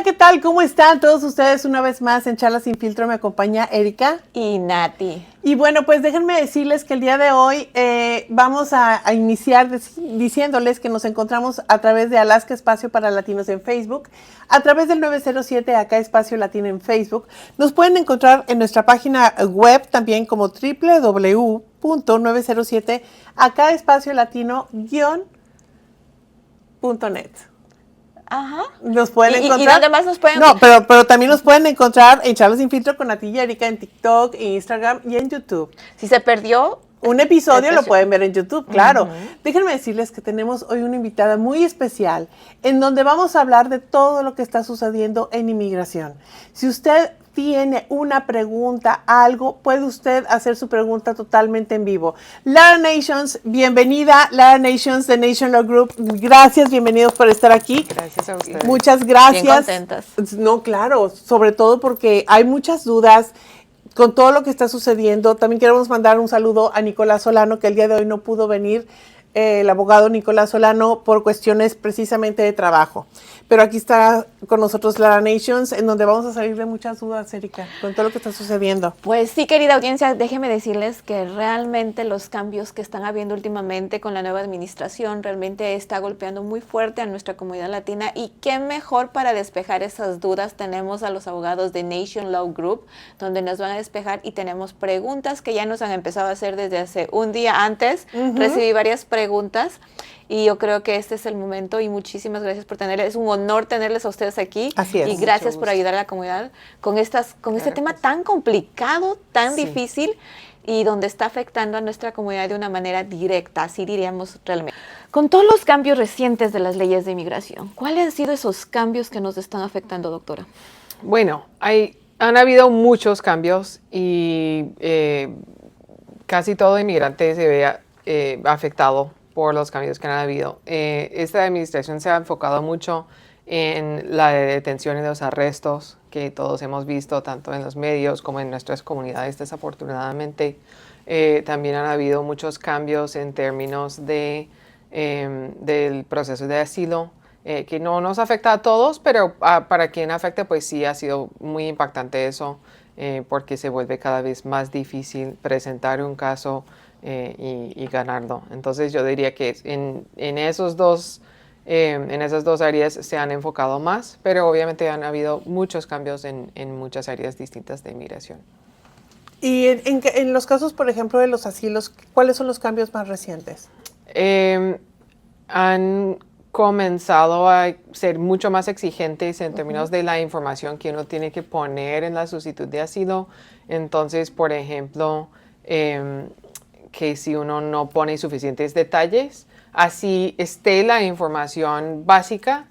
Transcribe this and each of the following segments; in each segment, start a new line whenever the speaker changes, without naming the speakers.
¿qué tal? ¿Cómo están todos ustedes? Una vez más en Charlas Sin Filtro me acompaña Erika
y Nati.
Y bueno, pues déjenme decirles que el día de hoy vamos a iniciar diciéndoles que nos encontramos a través de Alaska Espacio para Latinos en Facebook, a través del 907 Acá Espacio Latino en Facebook. Nos pueden encontrar en nuestra página web también como www.907acaespacio-latino-net.
Ajá.
Nos pueden encontrar.
¿Y dónde más nos pueden?
No, pero también nos pueden encontrar en Charlas Sin Filtro con Nati y Erika en TikTok, en Instagram y en YouTube.
Si se perdió
un episodio, lo pueden ver en YouTube, claro. Déjenme decirles que tenemos hoy una invitada muy especial en donde vamos a hablar de todo lo que está sucediendo en inmigración. Si usted tiene una pregunta, algo, puede usted hacer su pregunta totalmente en vivo. Lara Nations, bienvenida. Lara Nations de Nation Law Group. Gracias, bienvenidos por estar aquí.
Gracias a ustedes.
Muchas gracias.
Bien contentas.
No, claro, sobre todo porque hay muchas dudas con todo lo que está sucediendo. También queremos mandar un saludo a Nicolás Solano, que el día de hoy no pudo venir, el abogado Nicolás Solano, por cuestiones precisamente de trabajo. Pero aquí está con nosotros Lara Nations, en donde vamos a salir de muchas dudas, Erika, con todo lo que está sucediendo.
Pues sí, querida audiencia, déjenme decirles que realmente los cambios que están habiendo últimamente con la nueva administración realmente está golpeando muy fuerte a nuestra comunidad latina, y qué mejor para despejar esas dudas. Tenemos a los abogados de Nation Law Group, donde nos van a despejar, y tenemos preguntas que ya nos han empezado a hacer desde hace un día antes. Recibí varias preguntas. Y yo creo que este es el momento, y muchísimas gracias por tenerles. Es un honor tenerles a ustedes aquí.
Así es.
Y gracias por ayudar a la comunidad con este tema tan complicado, tan difícil, y donde está afectando a nuestra comunidad de una manera directa, así diríamos realmente. Con todos los cambios recientes de las leyes de inmigración, ¿cuáles han sido esos cambios que nos están afectando, doctora?
Bueno, han habido muchos cambios, y casi todo inmigrante se ve afectado por los cambios que han habido. Esta administración se ha enfocado mucho en la detención y los arrestos que todos hemos visto, tanto en los medios como en nuestras comunidades, desafortunadamente. También han habido muchos cambios en términos del proceso de asilo, que no nos afecta a todos, pero para quien afecta, pues sí ha sido muy impactante eso, porque se vuelve cada vez más difícil presentar un caso y ganarlo. Entonces yo diría que en esas dos áreas se han enfocado más, pero obviamente han habido muchos cambios en muchas áreas distintas de inmigración.
Y en los casos, por ejemplo, de los asilos, ¿cuáles son los cambios más recientes?
Han comenzado a ser mucho más exigentes en términos de la información que uno tiene que poner en la solicitud de asilo. Entonces, por ejemplo, que si uno no pone suficientes detalles, así esté la información básica,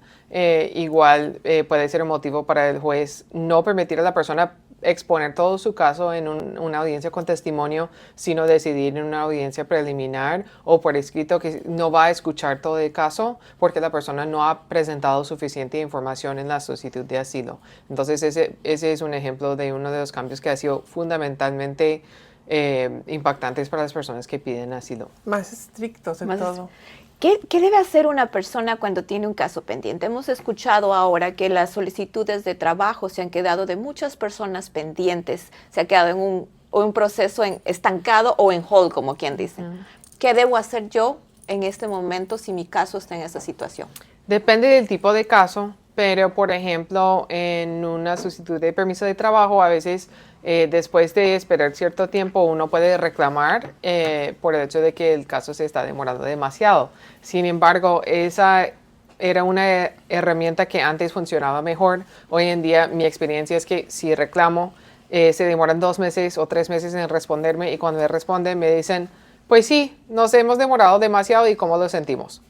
igual puede ser un motivo para el juez no permitir a la persona exponer todo su caso en una audiencia con testimonio, sino decidir en una audiencia preliminar o por escrito que no va a escuchar todo el caso porque la persona no ha presentado suficiente información en la solicitud de asilo. Entonces ese es un ejemplo de uno de los cambios que ha sido fundamentalmente impactantes para las personas que piden asilo.
Más estrictos en todo.
¿Qué debe hacer una persona cuando tiene un caso pendiente? Hemos escuchado ahora que las solicitudes de trabajo se han quedado de muchas personas pendientes, se ha quedado en un proceso estancado o en hold, como quien dice. ¿Qué debo hacer yo en este momento si mi caso está en esa situación?
Depende del tipo de caso, pero por ejemplo, en una solicitud de permiso de trabajo, a veces después de esperar cierto tiempo uno puede reclamar por el hecho de que el caso se está demorando demasiado. Sin embargo, esa era una herramienta que antes funcionaba mejor. Hoy en día mi experiencia es que si reclamo, se demoran 2 meses o 3 meses en responderme, y cuando me responden me dicen, pues sí, nos hemos demorado demasiado y cómo lo sentimos.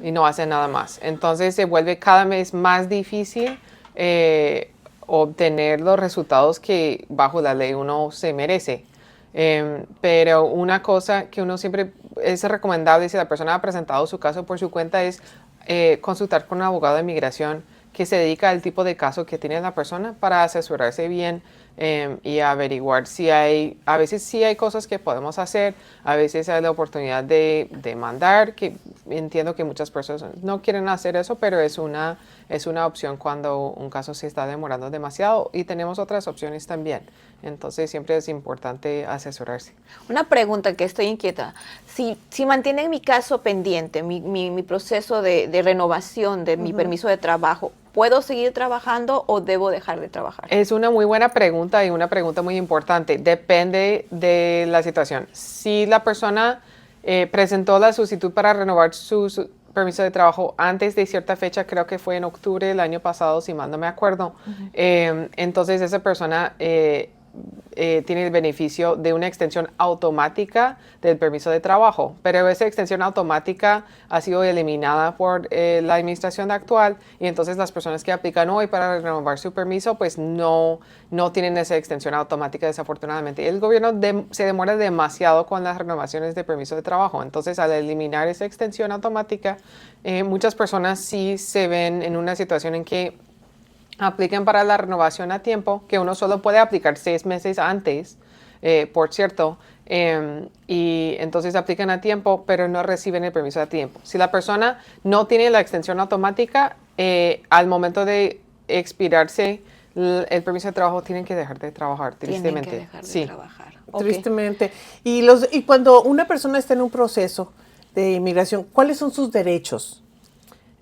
Y no hacen nada más. Entonces se vuelve cada vez más difícil obtener los resultados que bajo la ley uno se merece. Pero una cosa que uno siempre es recomendable si la persona ha presentado su caso por su cuenta es consultar con un abogado de inmigración que se dedica al tipo de caso que tiene la persona para asesorarse bien y averiguar si a veces sí hay cosas que podemos hacer, a veces hay la oportunidad de demandar, que entiendo que muchas personas no quieren hacer eso, pero es una opción cuando un caso se está demorando demasiado y tenemos otras opciones también. Entonces siempre es importante asesorarse.
Una pregunta que estoy inquieta. Si mantienen mi caso pendiente, mi proceso de renovación de mi permiso de trabajo, ¿puedo seguir trabajando o debo dejar de trabajar?
Es una muy buena pregunta y una pregunta muy importante. Depende de la situación. Si la persona presentó la solicitud para renovar su permiso de trabajo antes de cierta fecha, creo que fue en octubre del año pasado, si mal no me acuerdo, entonces esa persona tiene el beneficio de una extensión automática del permiso de trabajo, pero esa extensión automática ha sido eliminada por la administración actual y entonces las personas que aplican hoy para renovar su permiso pues no tienen esa extensión automática desafortunadamente. El gobierno se demora demasiado con las renovaciones de permiso de trabajo, entonces al eliminar esa extensión automática muchas personas sí se ven en una situación en que apliquen para la renovación a tiempo, que uno solo puede aplicar 6 meses antes, por cierto, y entonces aplican a tiempo, pero no reciben el permiso a tiempo. Si la persona no tiene la extensión automática, al momento de expirarse el permiso de trabajo, tienen que dejar de trabajar, tristemente.
Tienen que dejar de trabajar. Okay.
Tristemente. Y cuando una persona está en un proceso de inmigración, ¿cuáles son sus derechos?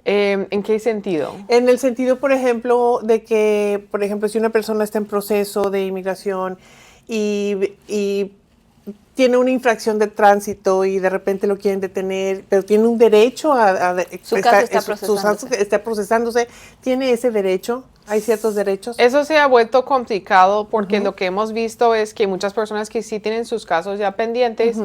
¿En qué sentido?
En el sentido, por ejemplo, de que, por ejemplo, si una persona está en proceso de inmigración y tiene una infracción de tránsito y de repente lo quieren detener, pero tiene un derecho
su caso
está procesándose, ¿tiene ese derecho? ¿Hay ciertos derechos?
Eso se ha vuelto complicado porque lo que hemos visto es que muchas personas que sí tienen sus casos ya pendientes,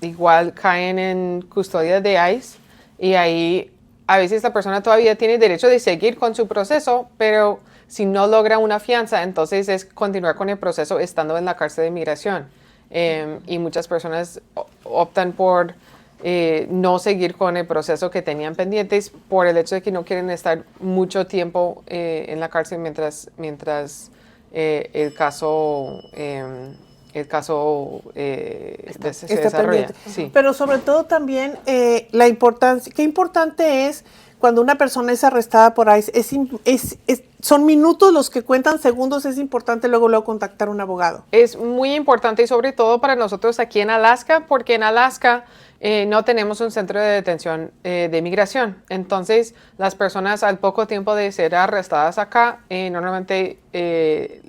igual caen en custodia de ICE. Y ahí a veces la persona todavía tiene derecho de seguir con su proceso, pero si no logra una fianza, entonces es continuar con el proceso estando en la cárcel de inmigración. Y muchas personas optan por no seguir con el proceso que tenían pendientes por el hecho de que no quieren estar mucho tiempo en la cárcel mientras el caso se desarrolla. Sí.
Pero sobre todo también la importancia, qué importante es cuando una persona es arrestada por ICE, son minutos los que cuentan, segundos, es importante luego contactar a un abogado.
Es muy importante y sobre todo para nosotros aquí en Alaska, porque en Alaska no tenemos un centro de detención de inmigración. Entonces, las personas al poco tiempo de ser arrestadas acá, normalmente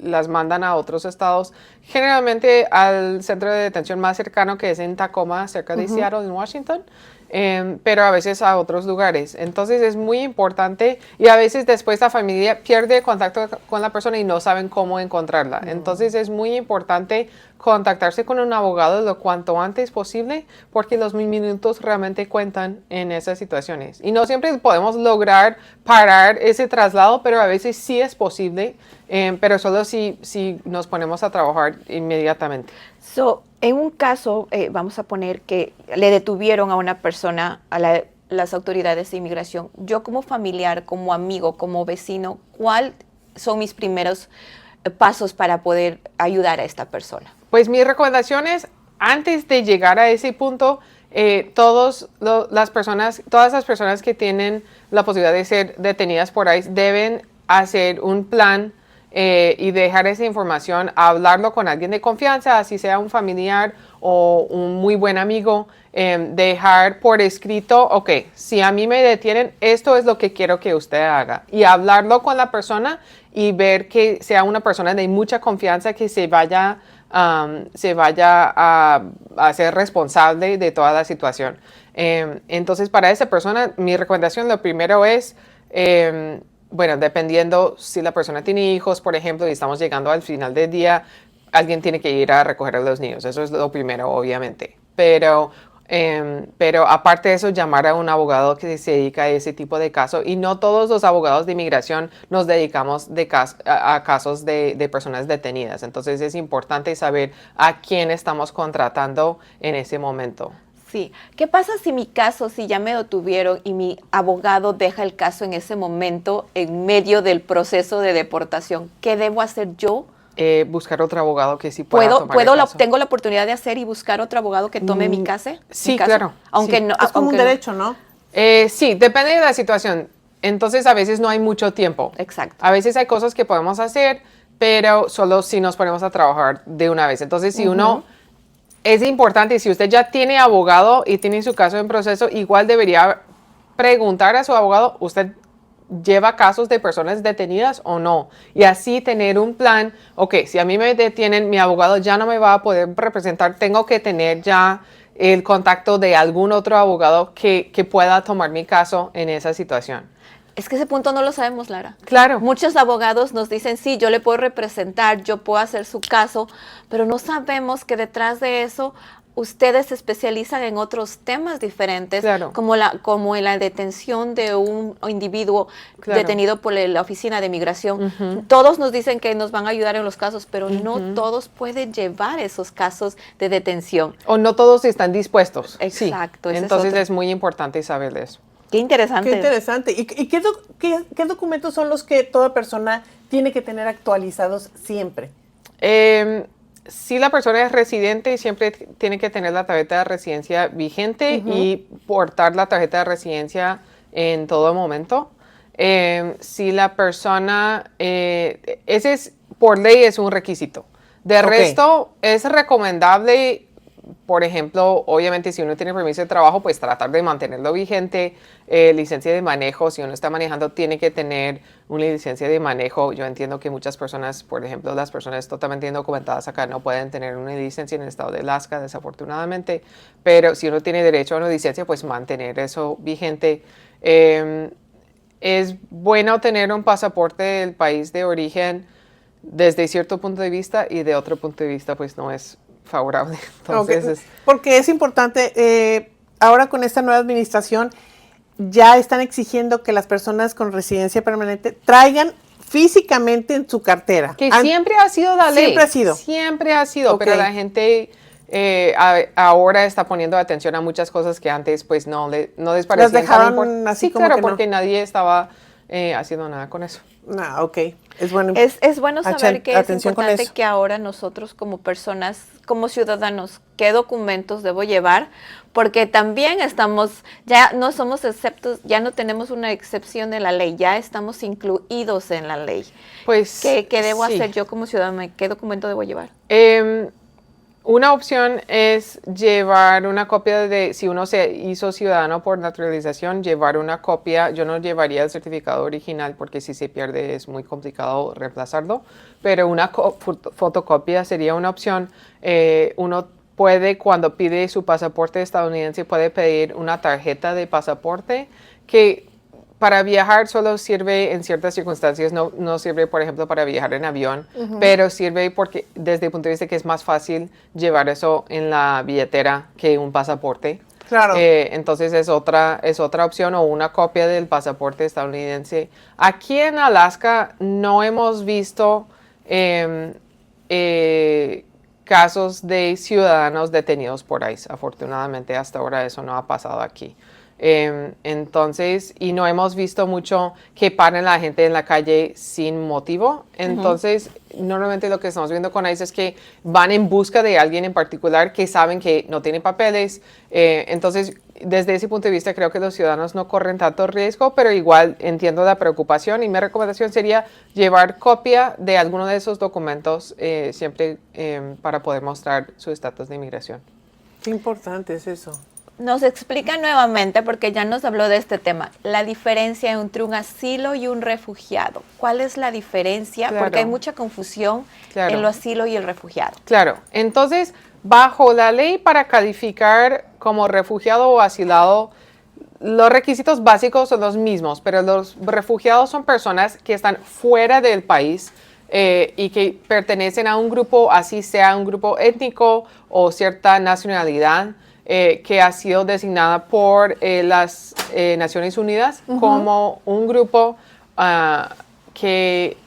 las mandan a otros estados, generalmente al centro de detención más cercano que es en Tacoma, cerca de Seattle, en Washington. Pero a veces a otros lugares. Entonces es muy importante y a veces después la familia pierde contacto con la persona y no saben cómo encontrarla. Entonces es muy importante contactarse con un abogado lo cuanto antes posible porque los minutos realmente cuentan en esas situaciones. Y no siempre podemos lograr parar ese traslado, pero a veces sí es posible, pero solo si nos ponemos a trabajar inmediatamente.
En un caso, vamos a poner que le detuvieron a una persona, las autoridades de inmigración. Yo como familiar, como amigo, como vecino, ¿cuáles son mis primeros pasos para poder ayudar a esta persona?
Pues mi recomendación es, antes de llegar a ese punto, todas las personas que tienen la posibilidad de ser detenidas por ICE deben hacer un plan y dejar esa información, hablarlo con alguien de confianza, así sea un familiar o un muy buen amigo, dejar por escrito, ok, si a mí me detienen, esto es lo que quiero que usted haga. Y hablarlo con la persona y ver que sea una persona de mucha confianza que se vaya a ser responsable de toda la situación. Entonces, para esa persona, mi recomendación, lo primero es... bueno, dependiendo si la persona tiene hijos, por ejemplo, y estamos llegando al final del día, alguien tiene que ir a recoger a los niños. Eso es lo primero, obviamente. Pero aparte de eso, llamar a un abogado que se dedica a ese tipo de casos. Y no todos los abogados de inmigración nos dedicamos a casos de personas detenidas. Entonces es importante saber a quién estamos contratando en ese momento.
Sí. ¿Qué pasa si ya me detuvieron y mi abogado deja el caso en ese momento, en medio del proceso de deportación? ¿Qué debo hacer yo?
Buscar otro abogado que sí pueda tomar el caso.
¿Tengo la oportunidad de hacer y buscar otro abogado que tome mi caso?
Sí, claro.
Aunque
sí.
no,
Es como un derecho, ¿no?
Sí, depende de la situación. Entonces, a veces no hay mucho tiempo.
Exacto.
A veces hay cosas que podemos hacer, pero solo si nos ponemos a trabajar de una vez. Entonces, si uno... Es importante, si usted ya tiene abogado y tiene su caso en proceso, igual debería preguntar a su abogado, ¿usted lleva casos de personas detenidas o no? Y así tener un plan, ok, si a mí me detienen, mi abogado ya no me va a poder representar, tengo que tener ya el contacto de algún otro abogado que pueda tomar mi caso en esa situación.
Es que ese punto no lo sabemos, Lara.
Claro.
Muchos abogados nos dicen, sí, yo le puedo representar, yo puedo hacer su caso, pero no sabemos que detrás de eso ustedes se especializan en otros temas diferentes,
Claro.
como en la detención de un individuo
Claro.
detenido por la Oficina de Migración. Todos nos dicen que nos van a ayudar en los casos, pero no todos pueden llevar esos casos de detención.
O no todos están dispuestos.
Exacto.
Sí. Entonces es muy importante saber de eso.
Qué interesante.
Qué interesante. ¿Y qué documentos son los que toda persona tiene que tener actualizados siempre?
Si la persona es residente, siempre tiene que tener la tarjeta de residencia vigente y portar la tarjeta de residencia en todo momento. Si la persona, ese es por ley es un requisito. De resto, es recomendable, por ejemplo, obviamente si uno tiene permiso de trabajo, pues tratar de mantenerlo vigente. Licencia de manejo, si uno está manejando, tiene que tener una licencia de manejo. Yo entiendo que muchas personas, por ejemplo, las personas totalmente indocumentadas acá no pueden tener una licencia en el estado de Alaska, desafortunadamente. Pero si uno tiene derecho a una licencia, pues mantener eso vigente. Es bueno tener un pasaporte del país de origen desde cierto punto de vista y de otro punto de vista, pues no es favorable. Entonces,
porque es importante, ahora con esta nueva administración, ya están exigiendo que las personas con residencia permanente traigan físicamente en su cartera.
Que siempre ha sido la ley.
Siempre ha sido.
Siempre ha sido, pero la gente ahora está poniendo atención a muchas cosas que antes pues no les parecían.
Las dejaron así como
claro,
que no.
porque nadie estaba haciendo nada con eso.
Ah, ok. Es bueno,
es bueno saber que es importante
eso.
que ahora nosotros como personas, como ciudadanos, qué documentos debo llevar, porque también ya no somos exceptos, ya no tenemos una excepción de la ley, ya estamos incluidos en la ley.
Pues,
¿Qué debo hacer yo como ciudadana? ¿Qué documento debo llevar?
Una opción es llevar una copia si uno se hizo ciudadano por naturalización, llevar una copia. Yo no llevaría el certificado original porque si se pierde es muy complicado reemplazarlo, pero una fotocopia sería una opción. Uno puede, cuando pide su pasaporte estadounidense, puede pedir una tarjeta de pasaporte que para viajar solo sirve en ciertas circunstancias, no sirve, por ejemplo, para viajar en avión, pero sirve porque desde el punto de vista que es más fácil llevar eso en la billetera que un pasaporte.
Claro.
Entonces es otra opción, o una copia del pasaporte estadounidense. Aquí en Alaska no hemos visto casos de ciudadanos detenidos por ICE. Afortunadamente hasta ahora eso no ha pasado aquí. Entonces, y no hemos visto mucho que paren a la gente en la calle sin motivo. Entonces, normalmente lo que estamos viendo con ICE es que van en busca de alguien en particular que saben que no tiene papeles. Entonces, desde ese punto de vista, creo que los ciudadanos no corren tanto riesgo, pero igual entiendo la preocupación y mi recomendación sería llevar copia de alguno de esos documentos siempre para poder mostrar su estatus de inmigración.
Qué importante es eso.
Nos explica nuevamente, porque ya nos habló de este tema, la diferencia entre un asilo y un refugiado. ¿Cuál es la diferencia?
Claro.
Porque hay mucha confusión en lo asilo y el refugiado.
Claro. Entonces, bajo la ley para calificar como refugiado o asilado, los requisitos básicos son los mismos, pero los refugiados son personas que están fuera del país y que pertenecen a un grupo, así sea un grupo étnico o cierta nacionalidad, que ha sido designada por las Naciones Unidas como un grupo que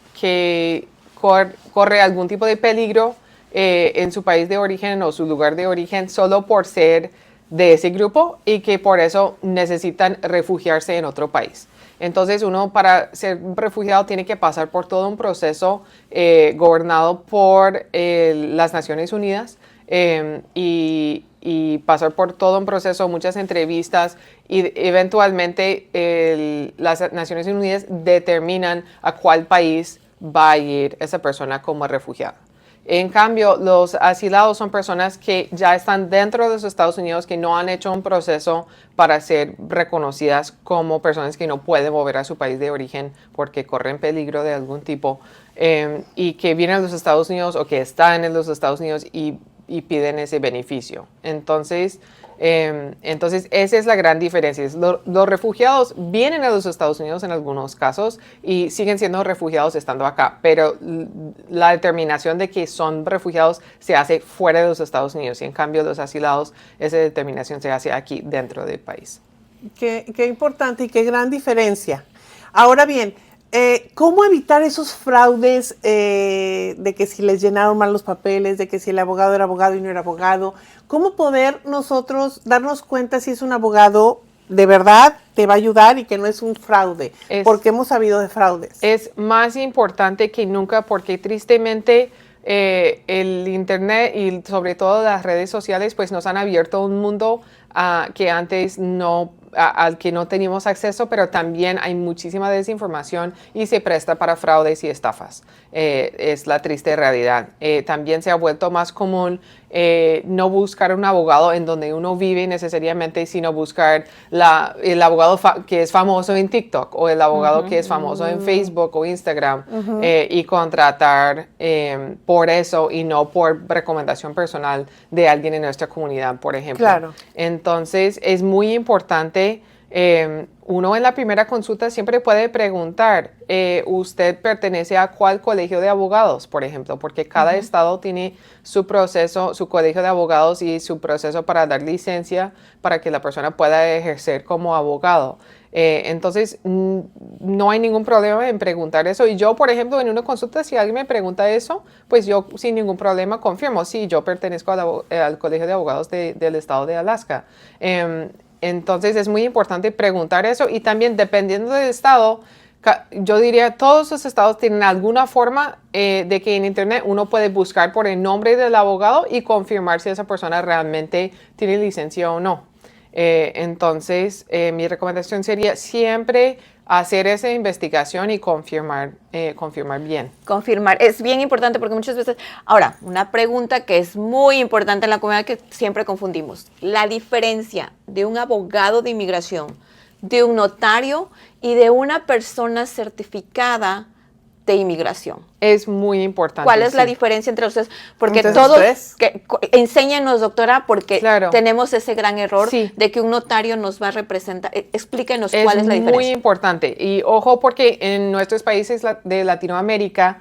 corre algún tipo de peligro en su país de origen o su lugar de origen solo por ser de ese grupo y que por eso necesitan refugiarse en otro país. Entonces uno para ser refugiado tiene que pasar por todo un proceso gobernado por las Naciones Unidas y pasar por todo un proceso, muchas entrevistas y eventualmente las Naciones Unidas determinan a cuál país va a ir esa persona como refugiada. En cambio, los asilados son personas que ya están dentro de los Estados Unidos, que no han hecho un proceso para ser reconocidas como personas que no pueden volver a su país de origen porque corren peligro de algún tipo y que vienen a los Estados Unidos o que están en los Estados Unidos y piden ese beneficio. Entonces, esa es la gran diferencia. Los refugiados vienen a los Estados Unidos en algunos casos y siguen siendo refugiados estando acá, pero la determinación de que son refugiados se hace fuera de los Estados Unidos y en cambio los asilados, esa determinación se hace aquí dentro del país.
Qué importante y qué gran diferencia. Ahora bien, ¿cómo evitar esos fraudes de que si les llenaron mal los papeles, de que si el abogado era abogado y no era abogado? ¿Cómo poder nosotros darnos cuenta si es un abogado de verdad, te va a ayudar y que no es un fraude? Porque hemos sabido de fraudes.
Es más importante que nunca porque tristemente el Internet y sobre todo las redes sociales pues nos han abierto un mundo que antes al que no teníamos acceso, pero también hay muchísima desinformación y se presta para fraudes y estafas. Es la triste realidad. También se ha vuelto más común no buscar un abogado en donde uno vive necesariamente, sino buscar el abogado que es famoso en TikTok o el abogado que es famoso en Facebook o Instagram y contratar por eso y no por recomendación personal de alguien en nuestra comunidad, por ejemplo.
Claro.
Entonces, es muy importante, uno en la primera consulta siempre puede preguntar, ¿usted pertenece a cuál colegio de abogados, por ejemplo? Porque cada estado tiene su proceso, su colegio de abogados y su proceso para dar licencia para que la persona pueda ejercer como abogado. Entonces, no hay ningún problema en preguntar eso. Y yo, por ejemplo, en una consulta, si alguien me pregunta eso, pues yo sin ningún problema confirmo, sí, yo pertenezco al Colegio de Abogados del estado de Alaska. Entonces, es muy importante preguntar eso. Y también, dependiendo del estado, yo diría todos los estados tienen alguna forma de que en Internet uno puede buscar por el nombre del abogado y confirmar si esa persona realmente tiene licencia o no. Entonces, mi recomendación sería siempre hacer esa investigación y confirmar bien.
Confirmar. Es bien importante porque muchas veces... Ahora, una pregunta que es muy importante en la comunidad que siempre confundimos. La diferencia de un abogado de inmigración, de un notario y de una persona certificada de inmigración.
Es muy importante.
¿Cuál es la diferencia entre ustedes? Porque todos, enséñanos, doctora, porque tenemos ese gran error de que un notario nos va a representar. Explíquenos cuál es la diferencia. Es
muy importante. Y ojo, porque en nuestros países de Latinoamérica,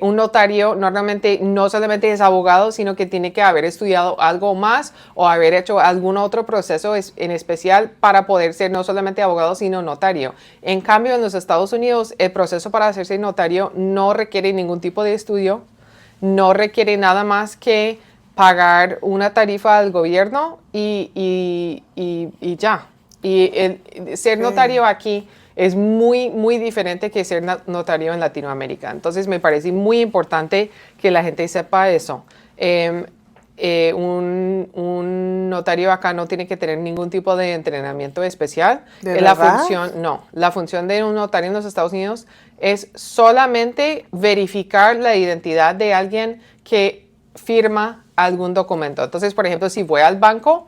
un notario normalmente no solamente es abogado, sino que tiene que haber estudiado algo más o haber hecho algún otro proceso en especial para poder ser no solamente abogado, sino notario. En cambio, en los Estados Unidos, el proceso para hacerse notario no requiere ningún tipo de estudio, no requiere nada más que pagar una tarifa al gobierno y ya. Y ser notario aquí es muy, muy diferente que ser notario en Latinoamérica. Entonces, me parece muy importante que la gente sepa eso. Un notario acá no tiene que tener ningún tipo de entrenamiento especial. La función de un notario en los Estados Unidos es solamente verificar la identidad de alguien que firma algún documento. Entonces, por ejemplo, si voy al banco,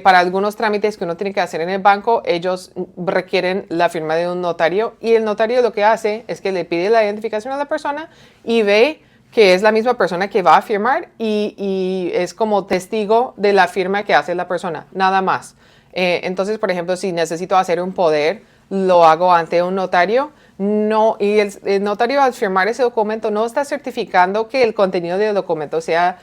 para algunos trámites que uno tiene que hacer en el banco, ellos requieren la firma de un notario y el notario lo que hace es que le pide la identificación a la persona y ve que es la misma persona que va a firmar y es como testigo de la firma que hace la persona, nada más. Entonces, por ejemplo, si necesito hacer un poder, lo hago ante un notario. No, y el notario al firmar ese documento no está certificando que el contenido del documento sea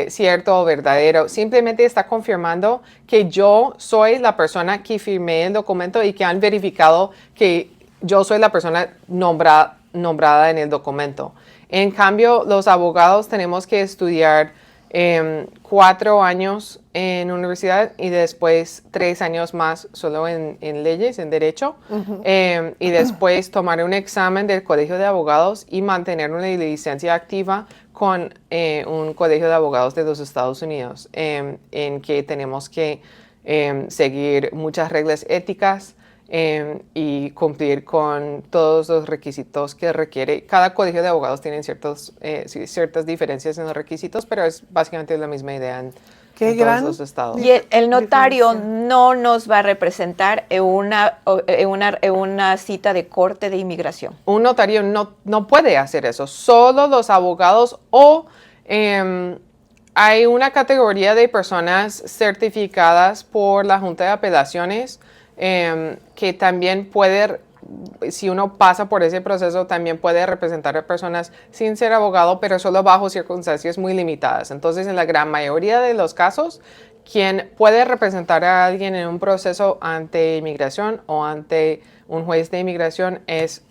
cierto o verdadero. Simplemente está confirmando que yo soy la persona que firmé el documento y que han verificado que yo soy la persona nombrada en el documento. En cambio, los abogados tenemos que estudiar 4 años en universidad y después 3 años más solo en leyes, en derecho, y después tomar un examen del Colegio de Abogados y mantener una licencia activa con un Colegio de Abogados de los Estados Unidos, en que tenemos que seguir muchas reglas éticas y cumplir con todos los requisitos que requiere. Cada colegio de abogados tiene ciertas diferencias en los requisitos, pero es básicamente la misma idea en todos los estados.
Y el notario no nos va a representar en una cita de corte de inmigración.
Un notario no puede hacer eso, solo los abogados o hay una categoría de personas certificadas por la Junta de Apelaciones que también puede, si uno pasa por ese proceso, también puede representar a personas sin ser abogado, pero solo bajo circunstancias muy limitadas. Entonces, en la gran mayoría de los casos, quien puede representar a alguien en un proceso ante inmigración o ante un juez de inmigración es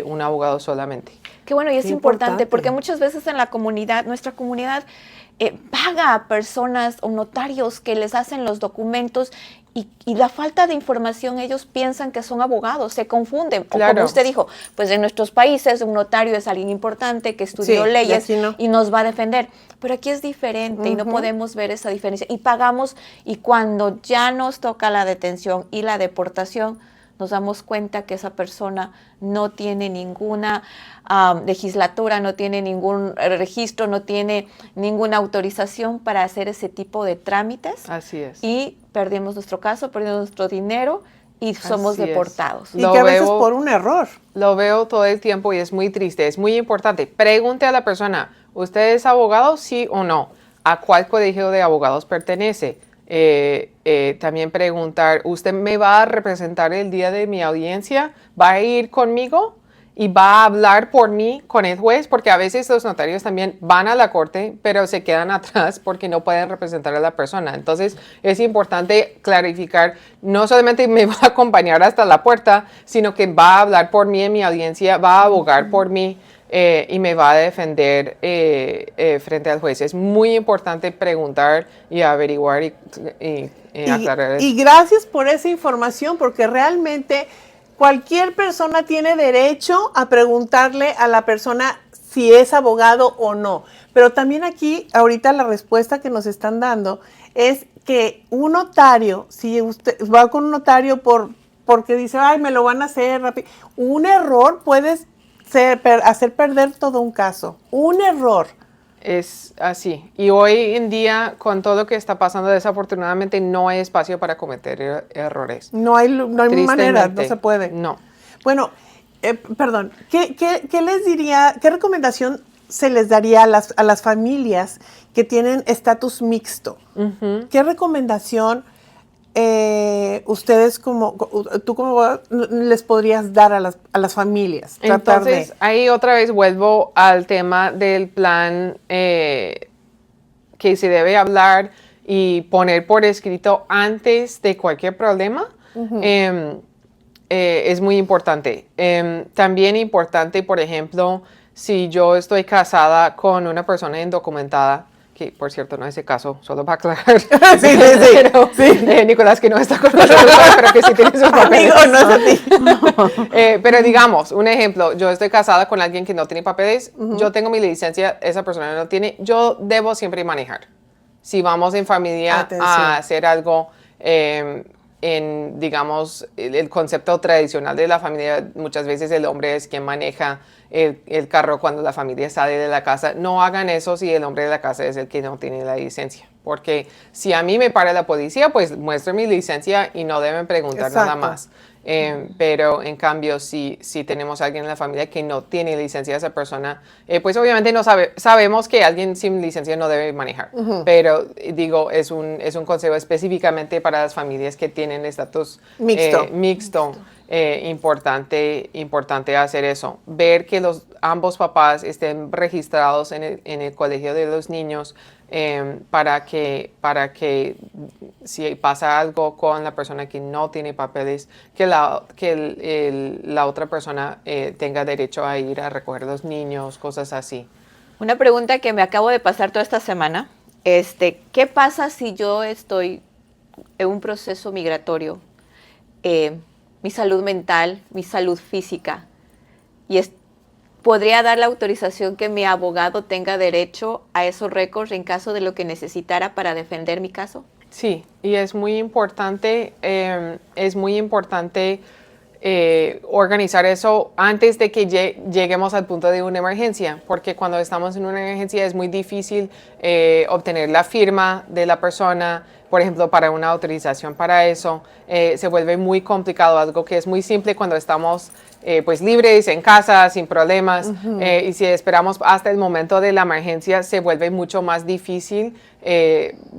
un abogado solamente.
Qué bueno, y es importante porque muchas veces en la comunidad, nuestra comunidad paga a personas o notarios que les hacen los documentos y la falta de información, ellos piensan que son abogados, se confunden. Claro. O como usted dijo, pues en nuestros países un notario es alguien importante que estudió leyes y nos va a defender. Pero aquí es diferente y no podemos ver esa diferencia. Y pagamos, y cuando ya nos toca la detención y la deportación, nos damos cuenta que esa persona no tiene ninguna legislatura, no tiene ningún registro, no tiene ninguna autorización para hacer ese tipo de trámites.
Así es.
Y perdimos nuestro caso, perdimos nuestro dinero y somos deportados.
Y que a veces por un error.
Lo veo todo el tiempo y es muy triste, es muy importante. Pregunte a la persona, ¿usted es abogado, sí o no? ¿A cuál colegio de abogados pertenece? También preguntar, ¿usted me va a representar el día de mi audiencia? ¿Va a ir conmigo? ¿Y va a hablar por mí con el juez? Porque a veces los notarios también van a la corte, pero se quedan atrás porque no pueden representar a la persona. Entonces, es importante clarificar, no solamente me va a acompañar hasta la puerta, sino que va a hablar por mí en mi audiencia, va a abogar por mí. Y me va a defender frente al juez. Es muy importante preguntar y averiguar y aclarar.
Y gracias por esa información, porque realmente cualquier persona tiene derecho a preguntarle a la persona si es abogado o no. Pero también aquí, ahorita la respuesta que nos están dando es que un notario, si usted va con un notario porque dice, ay, me lo van a hacer rápido, un error puede hacer perder todo un caso. Un error.
Es así. Y hoy en día, con todo lo que está pasando, desafortunadamente no hay espacio para cometer errores.
No hay manera, no se puede.
No.
Bueno, perdón, ¿qué les diría, qué recomendación se les daría a las familias que tienen estatus mixto?
Uh-huh.
¿Qué recomendación ustedes tú como les podrías dar a las familias?
Entonces, ahí otra vez vuelvo al tema del plan que se debe hablar y poner por escrito antes de cualquier problema. Uh-huh. Es muy importante. También importante, por ejemplo, si yo estoy casada con una persona indocumentada, que por cierto no es ese caso, solo para aclarar.
Sí.
Pero, Nicolás, que no está con nosotros, pero que sí tiene sus papeles.
Amigo, no es a ti.
Pero digamos, un ejemplo, yo estoy casada con alguien que no tiene papeles,
Uh-huh.
yo tengo mi licencia, esa persona no tiene, yo debo siempre manejar. Si vamos en familia a hacer algo, digamos, el concepto tradicional de la familia, muchas veces el hombre es quien maneja el carro cuando la familia sale de la casa. No hagan eso si el hombre de la casa es el que no tiene la licencia. Porque si a mí me para la policía, pues muestro mi licencia y no deben preguntar nada más. Pero en cambio, si tenemos a alguien en la familia que no tiene licencia, esa persona, pues obviamente no sabemos que alguien sin licencia no debe manejar. Uh-huh. Pero digo, es un consejo específicamente para las familias que tienen estatus mixto. Importante hacer eso. Ver que ambos papás estén registrados en el colegio de los niños, para que si pasa algo con la persona que no tiene papeles, que la otra persona tenga derecho a ir a recoger a los niños, cosas así.
Una pregunta que me acabo de pasar toda esta semana ¿Qué pasa si yo estoy en un proceso migratorio? Mi salud mental, mi salud física, y podría dar la autorización que mi abogado tenga derecho a esos récords en caso de lo que necesitara para defender mi caso.
Sí, y es muy importante organizar eso antes de que lleguemos al punto de una emergencia, porque cuando estamos en una emergencia es muy difícil obtener la firma de la persona, por ejemplo, para una autorización para eso. Se vuelve muy complicado, algo que es muy simple cuando estamos pues libres, en casa, sin problemas, y si esperamos hasta el momento de la emergencia, se vuelve mucho más difícil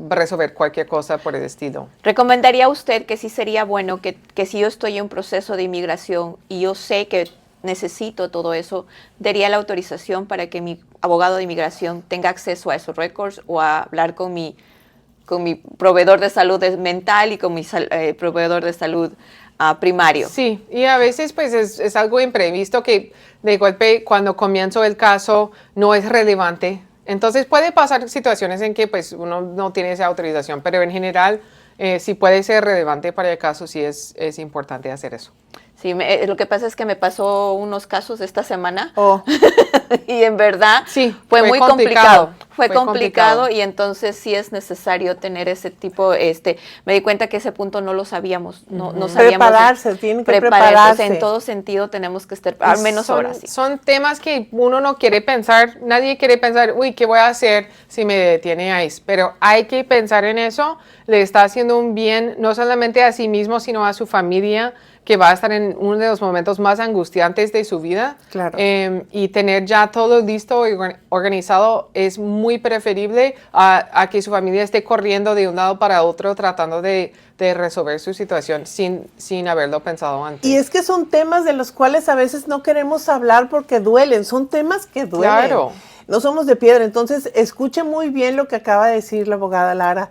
resolver cualquier cosa por el estilo.
¿Recomendaría usted que sí sería bueno que si yo estoy en un proceso de inmigración y yo sé que necesito todo eso, daría la autorización para que mi abogado de inmigración tenga acceso a esos récords o a hablar con mi proveedor de salud mental y con mi proveedor de salud primario?
Sí, y a veces pues es algo imprevisto que de golpe cuando comienzo el caso no es relevante. Entonces puede pasar situaciones en que pues uno no tiene esa autorización, pero en general sí puede ser relevante para el caso, sí es importante hacer eso.
Sí, lo que pasa es que me pasó unos casos esta semana
Oh.
y en verdad
Sí,
fue muy complicado. Fue complicado
complicado.
y entonces sí es necesario tener ese tipo, me di cuenta que ese punto no lo sabíamos, no sabíamos.
Prepararse, tienen que
prepararse.
prepararse.
En todo sentido tenemos que estar, al menos ahora sí.
Son temas que uno no quiere pensar, nadie quiere pensar, uy, ¿qué voy a hacer si me detiene ICE? Pero hay que pensar en eso, le está haciendo un bien no solamente a sí mismo, sino a su familia, que va a estar en uno de los momentos más angustiantes de su vida.
Claro.
Y tener ya todo listo y organizado es muy preferible a que su familia esté corriendo de un lado para otro tratando de resolver su situación sin haberlo pensado antes.
Y es que son temas de los cuales a veces no queremos hablar porque duelen, son temas que duelen.
Claro.
No somos de piedra, entonces escuche muy bien lo que acaba de decir la abogada Lara.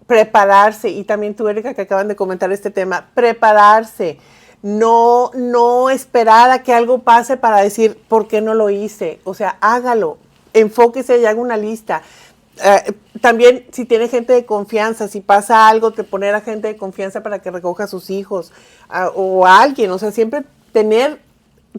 Prepararse, y también tú, Erika, que acaban de comentar este tema, prepararse, no esperar a que algo pase para decir, ¿por qué no lo hice? O sea, hágalo, enfóquese y haga una lista. También, si tiene gente de confianza, si pasa algo, te poner a gente de confianza para que recoja a sus hijos o a alguien, o sea, siempre tener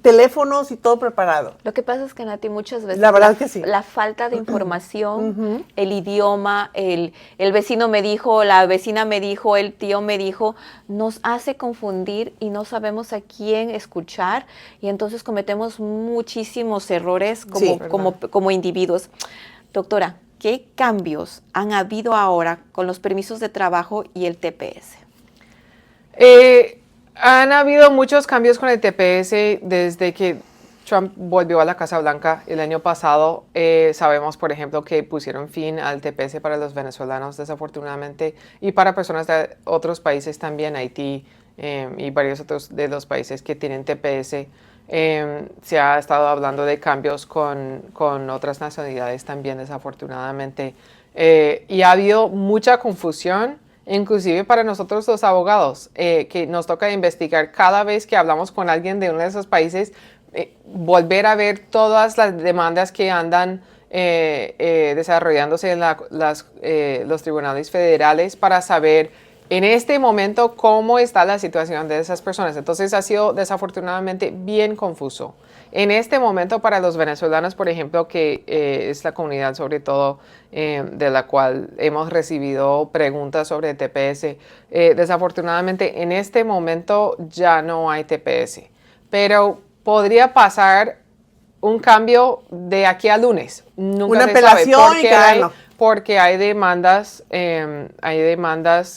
teléfonos y todo preparado.
Lo que pasa es que, Nati, muchas veces
La verdad que sí.
la falta de información, el idioma, el vecino me dijo, la vecina me dijo, el tío me dijo, nos hace confundir y no sabemos a quién escuchar y entonces cometemos muchísimos errores como individuos. Doctora, ¿qué cambios han habido ahora con los permisos de trabajo y el TPS?
Han habido muchos cambios con el TPS desde que Trump volvió a la Casa Blanca el año pasado. Sabemos, por ejemplo, que pusieron fin al TPS para los venezolanos, desafortunadamente, y para personas de otros países también, Haití y varios otros de los países que tienen TPS. Se ha estado hablando de cambios con otras nacionalidades también, desafortunadamente. Y ha habido mucha confusión, inclusive para nosotros los abogados, que nos toca investigar cada vez que hablamos con alguien de uno de esos países, volver a ver todas las demandas que andan desarrollándose en los tribunales federales para saber en este momento cómo está la situación de esas personas. Entonces ha sido desafortunadamente bien confuso. En este momento para los venezolanos, por ejemplo, que es la comunidad sobre todo de la cual hemos recibido preguntas sobre TPS, desafortunadamente en este momento ya no hay TPS, pero podría pasar un cambio de aquí a lunes. Nunca
Una
se
apelación
sabe
y quedarlo.
porque hay demandas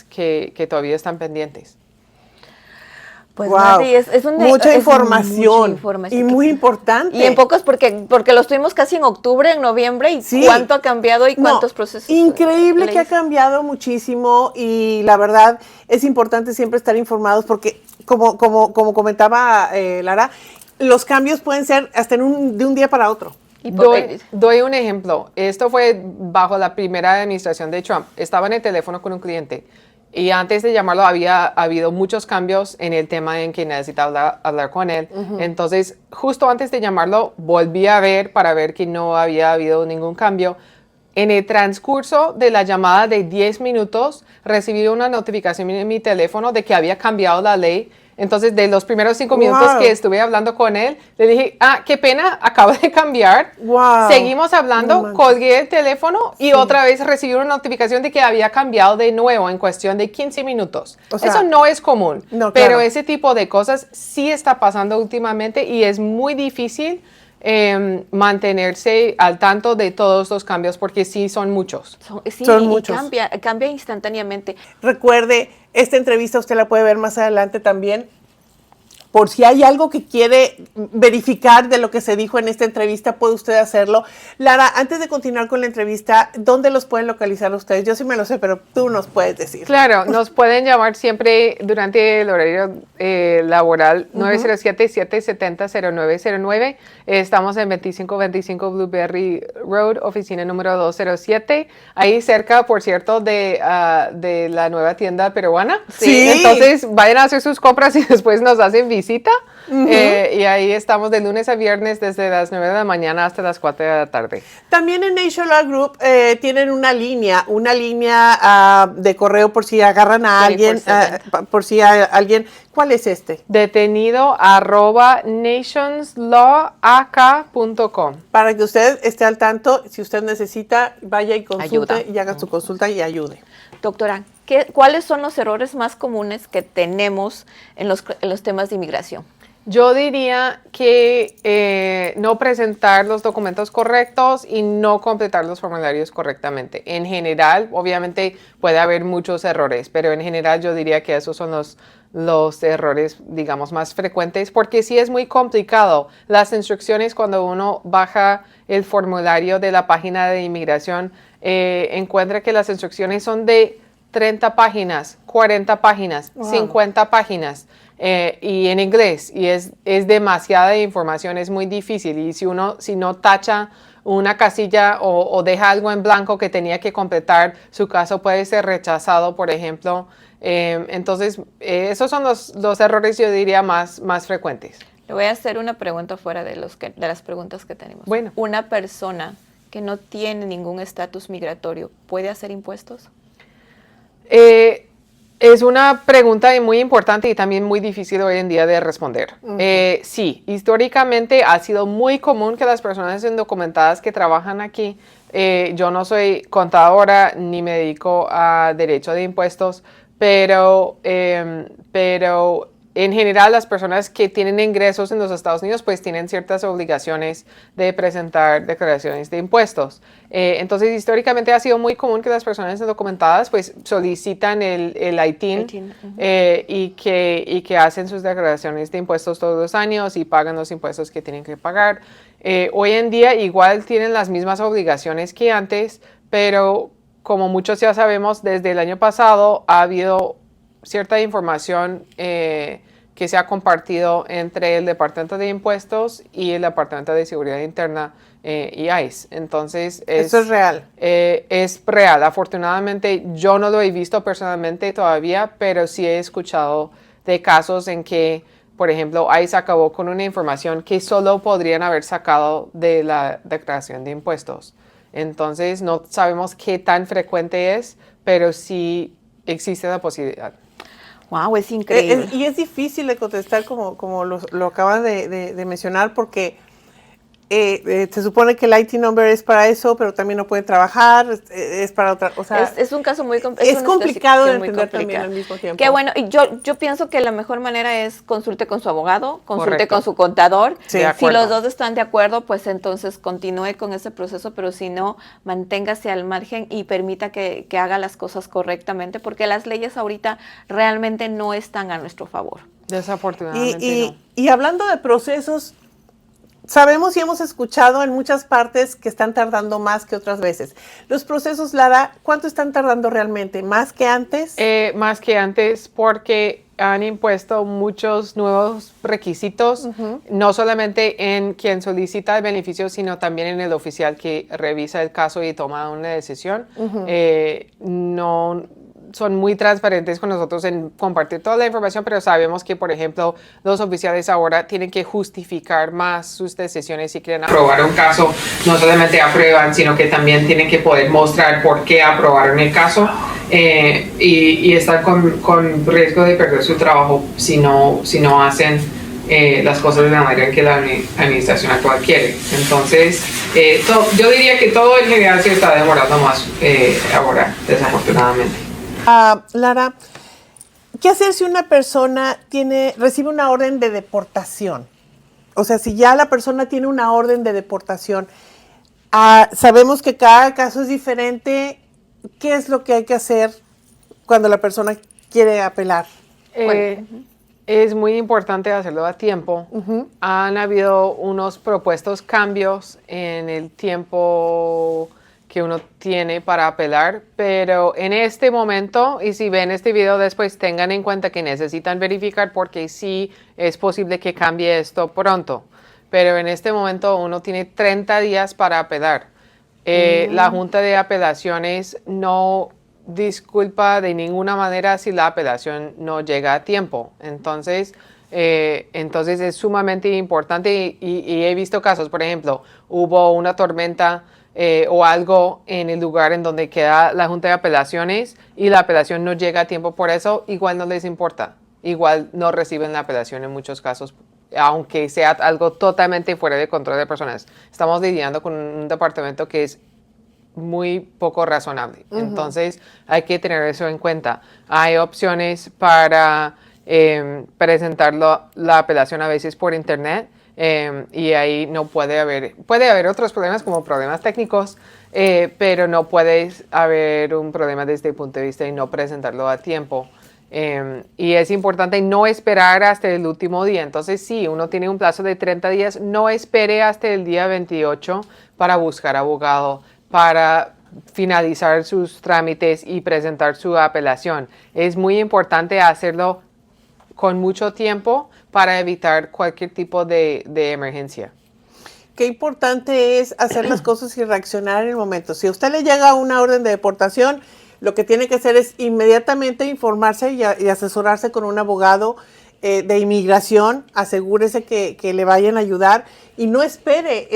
que todavía están pendientes.
Pues
Wow.
Nati,
mucha
es
información,
mucha información
y muy importante.
Y en pocos, porque los tuvimos casi en octubre, en noviembre, y
Sí.
cuánto ha cambiado y cuántos procesos.
Increíble que ha
leyes.
cambiado muchísimo, y la verdad es importante siempre estar informados porque, como comentaba Lara, los cambios pueden ser hasta de un día para otro.
Doy un ejemplo. Esto fue bajo la primera administración de Trump. Estaba en el teléfono con un cliente y antes de llamarlo había habido muchos cambios en el tema en que necesitaba hablar con él. Entonces, justo antes de llamarlo, volví a ver para ver que no había habido ningún cambio. En el transcurso de la llamada de 10 minutos, recibí una notificación en mi teléfono de que había cambiado la ley. Entonces, de los primeros 5 minutos que estuve hablando con él, le dije, qué pena, acabo de cambiar.
Wow.
Seguimos hablando, colgué el teléfono y otra vez recibí una notificación de que había cambiado de nuevo en cuestión de 15 minutos. O sea, eso no es común, pero ese tipo de cosas sí está pasando últimamente y es muy difícil mantenerse al tanto de todos los cambios porque sí son muchos.
Son muchos. Cambia instantáneamente.
Recuerde, esta entrevista usted la puede ver más adelante también. Por si hay algo que quiere verificar de lo que se dijo en esta entrevista, puede usted hacerlo. Lara, antes de continuar con la entrevista, ¿dónde los pueden localizar ustedes? Yo sí me lo sé, pero tú nos puedes decir.
Claro, nos pueden llamar siempre durante el horario laboral, 907-770-0909. Estamos en 2525 Blueberry Road, oficina número 207. Ahí cerca, por cierto, de la nueva tienda peruana.
Sí.
Entonces, vayan a hacer sus compras y después nos hacen visita. Y ahí estamos de lunes a viernes desde las 9 de la mañana hasta las 4 de la tarde.
También en Nation Law Group tienen una línea de correo por si agarran a alguien, por si hay alguien. ¿Cuál es este?
Detenido @nationslawak.com.
Para que usted esté al tanto, si usted necesita, vaya y consulte y haga su consulta y ayude.
Doctora, ¿cuáles son los errores más comunes que tenemos en los temas de inmigración?
Yo diría que no presentar los documentos correctos y no completar los formularios correctamente. En general, obviamente puede haber muchos errores, pero en general yo diría que esos son los errores, digamos, más frecuentes, porque sí es muy complicado. Las instrucciones, cuando uno baja el formulario de la página de inmigración, encuentra que las instrucciones son de 30 páginas, 40 páginas, 50 páginas. Y en inglés, y es demasiada información, es muy difícil, y si no tacha una casilla o deja algo en blanco que tenía que completar, su caso puede ser rechazado, por ejemplo. Entonces, esos son los errores, yo diría, más frecuentes.
Le voy a hacer una pregunta fuera de las preguntas que tenemos.
Bueno.
¿Una persona que no tiene ningún estatus migratorio puede hacer impuestos?
Es una pregunta muy importante y también muy difícil hoy en día de responder. Sí, históricamente ha sido muy común que las personas indocumentadas que trabajan aquí, yo no soy contadora ni me dedico a derecho de impuestos, pero en general las personas que tienen ingresos en los Estados Unidos pues tienen ciertas obligaciones de presentar declaraciones de impuestos. Entonces históricamente ha sido muy común que las personas indocumentadas pues solicitan el ITIN y que hacen sus declaraciones de impuestos todos los años y pagan los impuestos que tienen que pagar. Hoy en día igual tienen las mismas obligaciones que antes, pero como muchos ya sabemos, desde el año pasado ha habido cierta información que se ha compartido entre el Departamento de Impuestos y el Departamento de Seguridad Interna y ICE. Entonces,
eso es real.
Es real. Afortunadamente, yo no lo he visto personalmente todavía, pero sí he escuchado de casos en que, por ejemplo, ICE acabó con una información que solo podrían haber sacado de la declaración de impuestos. Entonces, no sabemos qué tan frecuente es, pero sí existe la posibilidad.
Wow, es increíble.
Y es difícil de contestar como lo acabas de mencionar porque se supone que el IT number es para eso, pero también no puede trabajar, es para otra, o sea,
es un caso muy complicado.
Es complicado de entender también al mismo tiempo.
Qué bueno, y yo pienso que la mejor manera es consulte con su abogado, consulte
Correcto.
con su contador.
Sí.
Si los dos están de acuerdo, pues entonces continúe con ese proceso, pero si no, manténgase al margen y permita que haga las cosas correctamente, porque las leyes ahorita realmente no están a nuestro favor.
Desafortunadamente no.
Y hablando de procesos, sabemos y hemos escuchado en muchas partes que están tardando más que otras veces. Los procesos, Lara, ¿cuánto están tardando realmente? ¿Más que antes?
Más que antes porque han impuesto muchos nuevos requisitos, no solamente en quien solicita el beneficio, sino también en el oficial que revisa el caso y toma una decisión. son muy transparentes con nosotros en compartir toda la información, pero sabemos que, por ejemplo, los oficiales ahora tienen que justificar más sus decisiones si quieren aprobar un caso. No solamente aprueban, sino que también tienen que poder mostrar por qué aprobaron el caso y estar con riesgo de perder su trabajo si no hacen las cosas de la manera que la administración actual quiere. Entonces, yo diría que todo en general se está demorando más ahora, desafortunadamente.
Lara, ¿qué hacer si una persona recibe una orden de deportación? O sea, si ya la persona tiene una orden de deportación, sabemos que cada caso es diferente. ¿Qué es lo que hay que hacer cuando la persona quiere apelar?
Es muy importante hacerlo a tiempo. Han habido unos propuestos cambios en el tiempo que uno tiene para apelar, pero en este momento, y si ven este video después, tengan en cuenta que necesitan verificar porque sí es posible que cambie esto pronto. Pero en este momento uno tiene 30 días para apelar. La Junta de Apelaciones no disculpa de ninguna manera si la apelación no llega a tiempo. Entonces es sumamente importante y he visto casos, por ejemplo, hubo una tormenta o algo en el lugar en donde queda la Junta de Apelaciones y la apelación no llega a tiempo por eso, igual no les importa. Igual no reciben la apelación en muchos casos, aunque sea algo totalmente fuera de control de personas. Estamos lidiando con un departamento que es muy poco razonable. Entonces hay que tener eso en cuenta. Hay opciones para presentar la apelación a veces por internet y ahí no puede haber otros problemas como problemas técnicos, pero no puede haber un problema desde el punto de vista de no presentarlo a tiempo. Y es importante no esperar hasta el último día. Entonces, si uno tiene un plazo de 30 días, no espere hasta el día 28 para buscar abogado, para finalizar sus trámites y presentar su apelación. Es muy importante hacerlo con mucho tiempo para evitar cualquier tipo de emergencia.
Qué importante es hacer las cosas y reaccionar en el momento. Si a usted le llega una orden de deportación, lo que tiene que hacer es inmediatamente informarse y asesorarse con un abogado de inmigración. Asegúrese que le vayan a ayudar y no espere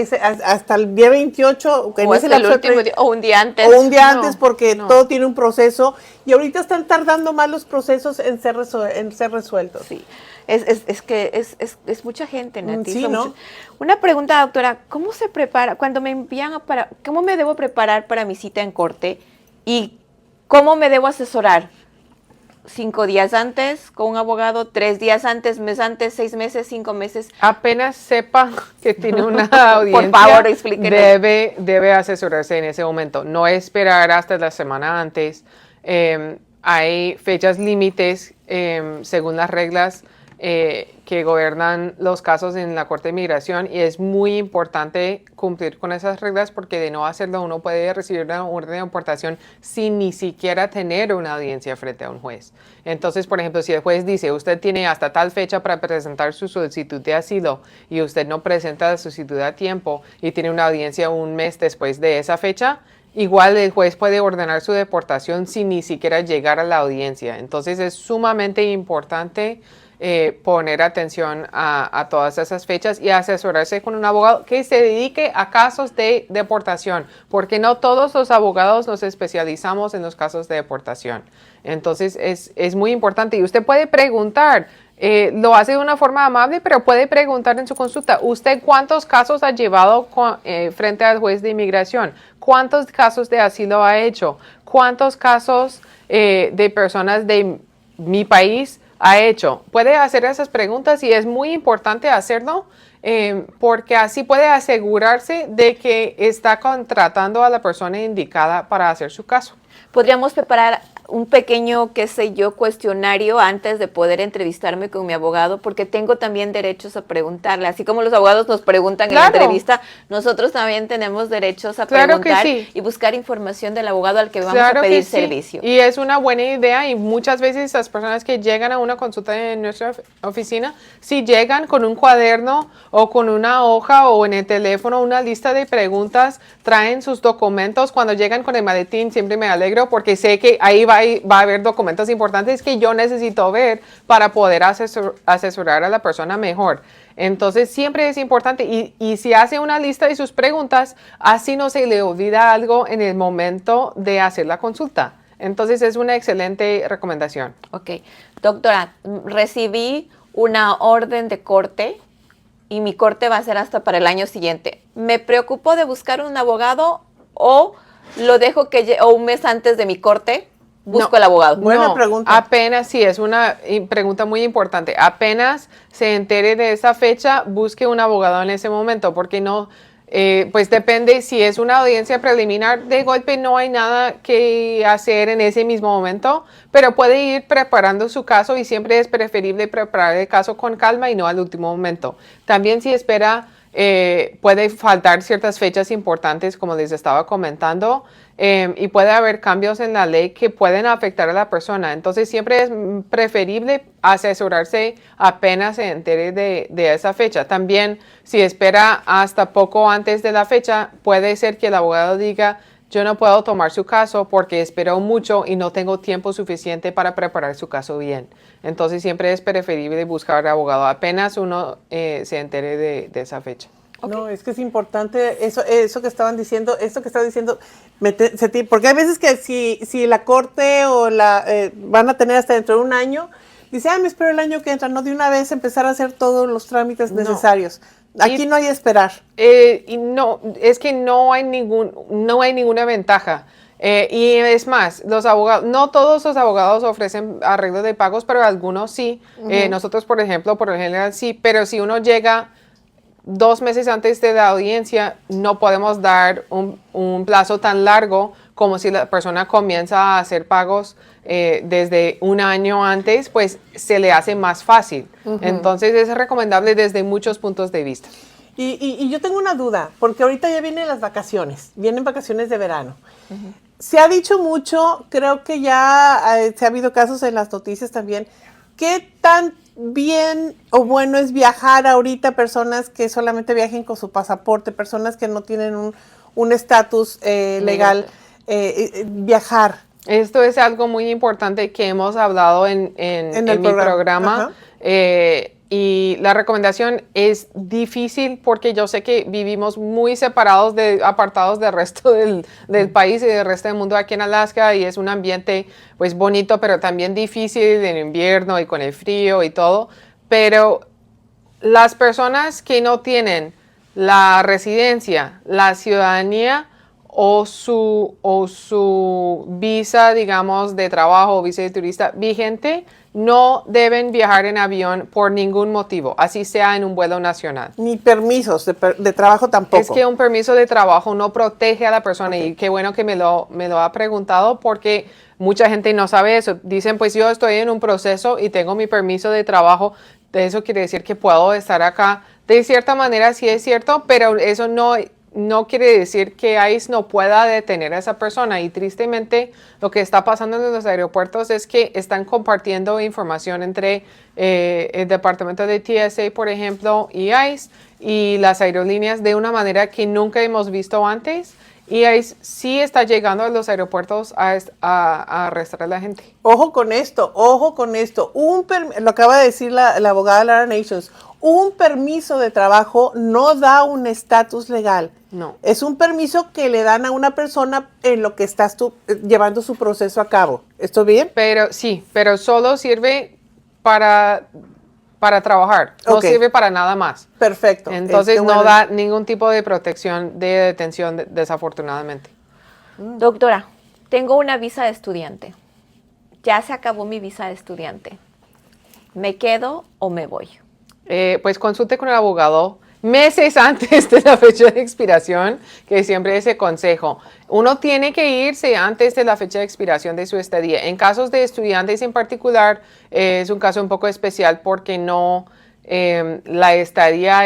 hasta el día 28.
O hasta el último día, o un día antes.
O un día antes, porque todo tiene un proceso y ahorita están tardando más los procesos en ser resueltos.
Sí. Es que es mucha gente, Nati.
Sí, ¿no?
Una pregunta, doctora, ¿cómo se prepara? Cuando me envían ¿cómo me debo preparar para mi cita en corte? ¿Y cómo me debo asesorar? 5 días antes con un abogado, 3 días antes, mes antes, 6 meses, 5 meses.
Apenas sepa que tiene una audiencia,
por favor, explíquenos.
Debe asesorarse en ese momento. No esperar hasta la semana antes. Hay fechas límites según las reglas que gobiernan los casos en la Corte de Inmigración y es muy importante cumplir con esas reglas porque de no hacerlo uno puede recibir una orden de deportación sin ni siquiera tener una audiencia frente a un juez. Entonces, por ejemplo, si el juez dice usted tiene hasta tal fecha para presentar su solicitud de asilo y usted no presenta la solicitud a tiempo y tiene una audiencia un mes después de esa fecha, igual el juez puede ordenar su deportación sin ni siquiera llegar a la audiencia. Entonces es sumamente importante poner atención a todas esas fechas y asesorarse con un abogado que se dedique a casos de deportación, porque no todos los abogados nos especializamos en los casos de deportación. Entonces es muy importante y usted puede preguntar, lo hace de una forma amable, pero puede preguntar en su consulta, ¿usted cuántos casos ha llevado frente al juez de inmigración? ¿Cuántos casos de asilo ha hecho? ¿Cuántos casos de personas de mi país ha hecho? Puede hacer esas preguntas y es muy importante hacerlo porque así puede asegurarse de que está contratando a la persona indicada para hacer su caso.
Podríamos preparar un pequeño, qué sé yo, cuestionario antes de poder entrevistarme con mi abogado, porque tengo también derechos a preguntarle. Así como los abogados nos preguntan en la entrevista, nosotros también tenemos derechos a preguntar y buscar información del abogado al que vamos a pedir servicio.
Y es una buena idea y muchas veces las personas que llegan a una consulta en nuestra oficina, si llegan con un cuaderno o con una hoja o en el teléfono una lista de preguntas, traen sus documentos. Cuando llegan con el maletín siempre me alegro porque sé que ahí va a haber documentos importantes que yo necesito ver para poder asesorar a la persona mejor. Entonces siempre es importante y si hace una lista de sus preguntas, así no se le olvida algo en el momento de hacer la consulta. Entonces es una excelente recomendación.
Ok, doctora, recibí una orden de corte y mi corte va a ser hasta para el año siguiente. ¿Me preocupo de buscar un abogado o lo dejo o un mes antes de mi corte busco el abogado?
Buena pregunta.
Apenas, sí, es una pregunta muy importante. Apenas se entere de esa fecha, busque un abogado en ese momento, porque no, pues depende, si es una audiencia preliminar, de golpe no hay nada que hacer en ese mismo momento, pero puede ir preparando su caso y siempre es preferible preparar el caso con calma y no al último momento. También si espera, puede faltar ciertas fechas importantes, como les estaba comentando, y puede haber cambios en la ley que pueden afectar a la persona. Entonces siempre es preferible asesorarse apenas se entere de esa fecha. También si espera hasta poco antes de la fecha, puede ser que el abogado diga: yo no puedo tomar su caso porque esperó mucho y no tengo tiempo suficiente para preparar su caso bien. Entonces siempre es preferible buscar abogado apenas uno se entere de esa fecha.
Okay. No, es que es importante eso que estaban diciendo, esto que estaba diciendo, porque hay veces que si la corte o van a tener hasta dentro de un año, dice, me espero el año que entra, no de una vez empezar a hacer todos los trámites necesarios. Aquí no hay esperar.
Y no, es que no hay ninguna ventaja. Y es más, los abogados, no todos los abogados ofrecen arreglo de pagos, pero algunos sí. Nosotros, por ejemplo, por lo general sí, pero si uno llega 2 meses antes de la audiencia, no podemos dar un plazo tan largo como si la persona comienza a hacer pagos desde un año antes, pues se le hace más fácil. Entonces es recomendable desde muchos puntos de vista.
Y yo tengo una duda, porque ahorita ya vienen las vacaciones, vienen vacaciones de verano. Se ha dicho mucho, creo que ya se ha habido casos en las noticias también, ¿qué tan bien o bueno es viajar ahorita? Personas que solamente viajen con su pasaporte, personas que no tienen un estatus legal, viajar.
Esto es algo muy importante que hemos hablado en mi programa. Y la recomendación es difícil porque yo sé que vivimos muy separados, apartados del resto del país y del resto del mundo aquí en Alaska, y es un ambiente pues bonito, pero también difícil en invierno y con el frío y todo. Pero las personas que no tienen la residencia, la ciudadanía o su visa, digamos, de trabajo o visa de turista vigente, no deben viajar en avión por ningún motivo, así sea en un vuelo nacional.
Ni permisos de trabajo tampoco.
Es que un permiso de trabajo no protege a la persona, y qué bueno que me lo ha preguntado, porque mucha gente no sabe eso. Dicen, pues yo estoy en un proceso y tengo mi permiso de trabajo, eso quiere decir que puedo estar acá. De cierta manera sí es cierto, pero eso no quiere decir que ICE no pueda detener a esa persona, y tristemente lo que está pasando en los aeropuertos es que están compartiendo información entre el departamento de TSA, por ejemplo, y ICE y las aerolíneas de una manera que nunca hemos visto antes, y ICE sí está llegando a los aeropuertos a arrestar a la gente.
Ojo con esto, lo acaba de decir la abogada Lara Nations, un permiso de trabajo no da un estatus legal.
No.
Es un permiso que le dan a una persona en lo que estás tú llevando su proceso a cabo. ¿Esto bien?
Pero sí, pero solo sirve para trabajar, no sirve para nada más.
Perfecto.
Entonces no da ningún tipo de protección de detención, desafortunadamente.
Doctora, tengo una visa de estudiante. Ya se acabó mi visa de estudiante. ¿Me quedo o me voy?
Pues consulte con el abogado meses antes de la fecha de expiración, que siempre es el consejo. Uno tiene que irse antes de la fecha de expiración de su estadía. En casos de estudiantes en particular, es un caso un poco especial porque la estadía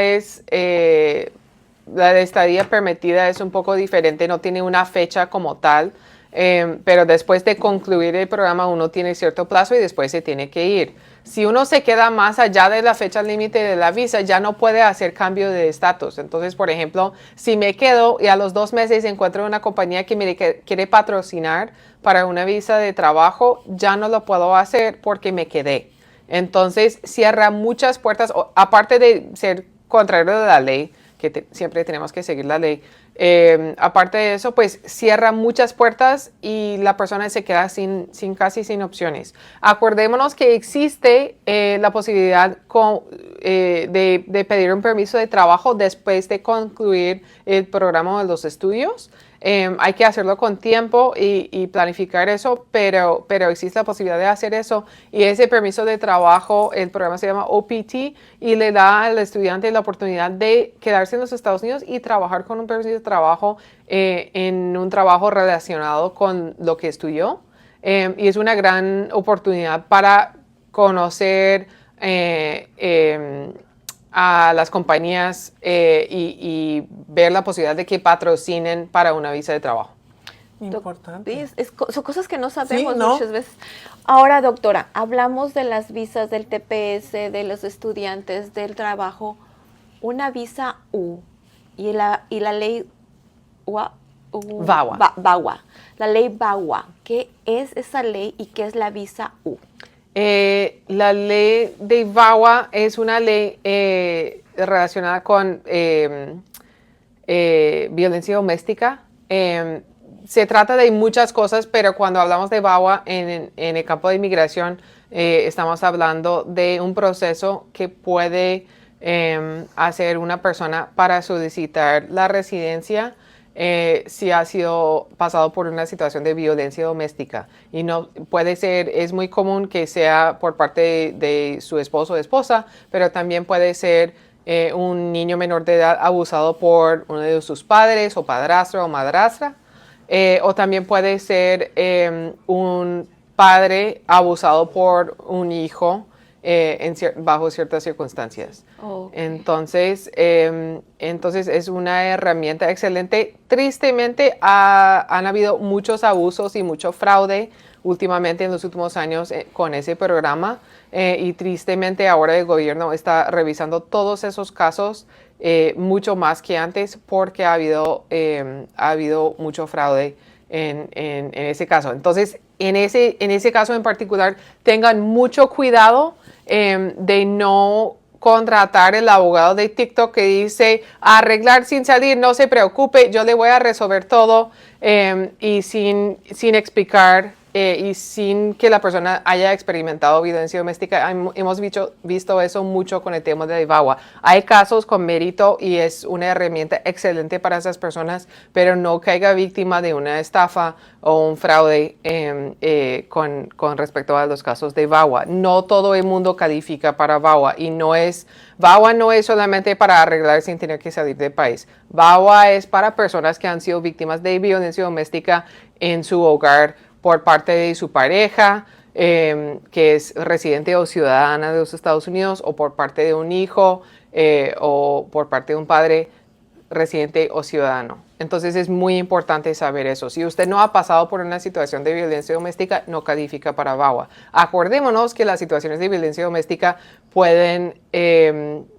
permitida es un poco diferente, no tiene una fecha como tal. pero después de concluir el programa uno tiene cierto plazo y después se tiene que ir. Si uno se queda más allá de la fecha límite de la visa, ya no puede hacer cambio de estatus. Entonces, por ejemplo, si me quedo y a los 2 meses encuentro una compañía que me quiere patrocinar para una visa de trabajo, ya no lo puedo hacer porque me quedé. Entonces, cierra muchas puertas, aparte de ser contrario de la ley, que siempre tenemos que seguir la ley. Aparte de eso, pues cierra muchas puertas y la persona se queda casi sin opciones. Acordémonos que existe la posibilidad de pedir un permiso de trabajo después de concluir el programa de los estudios. Hay que hacerlo con tiempo y planificar eso, pero existe la posibilidad de hacer eso. Y ese permiso de trabajo, el programa se llama OPT y le da al estudiante la oportunidad de quedarse en los Estados Unidos y trabajar con un permiso de trabajo en un trabajo relacionado con lo que estudió. Y es una gran oportunidad para conocer a las compañías y ver la posibilidad de que patrocinen para una visa de trabajo.
Importante.
Son cosas que no sabemos
Sí, ¿no?
muchas veces. Ahora, doctora, hablamos de las visas del TPS, de los estudiantes, del trabajo. Una visa U y la ley VAWA. La ley VAWA. ¿Qué es esa ley y qué es la visa U?
La ley de VAWA es una ley relacionada con violencia doméstica. Se trata de muchas cosas, pero cuando hablamos de VAWA en el campo de inmigración, estamos hablando de un proceso que puede hacer una persona para solicitar la residencia si ha sido pasado por una situación de violencia doméstica. Y no puede ser, es muy común que sea por parte de su esposo o esposa, pero también puede ser un niño menor de edad abusado por uno de sus padres o padrastro o madrastra. O también puede ser un padre abusado por un hijo bajo ciertas circunstancias.
Okay.
Entonces es una herramienta excelente. Tristemente han habido muchos abusos y mucho fraude últimamente en los últimos años con ese programa y tristemente ahora el gobierno está revisando todos esos casos mucho más que antes porque ha habido mucho fraude en ese caso. Entonces, en ese caso en particular, tengan mucho cuidado de no contratar el abogado de TikTok que dice arreglar sin salir, no se preocupe, yo le voy a resolver todo y sin explicar y sin que la persona haya experimentado violencia doméstica. Hemos visto eso mucho con el tema de VAWA. Hay casos con mérito y es una herramienta excelente para esas personas, pero no caiga víctima de una estafa o un fraude con respecto a los casos de VAWA. No todo el mundo califica para VAWA y VAWA no es solamente para arreglar sin tener que salir del país. VAWA es para personas que han sido víctimas de violencia doméstica en su hogar por parte de su pareja, que es residente o ciudadana de los Estados Unidos, o por parte de un hijo, o por parte de un padre residente o ciudadano. Entonces es muy importante saber eso. Si usted no ha pasado por una situación de violencia doméstica, no califica para VAWA. Acordémonos que las situaciones de violencia doméstica pueden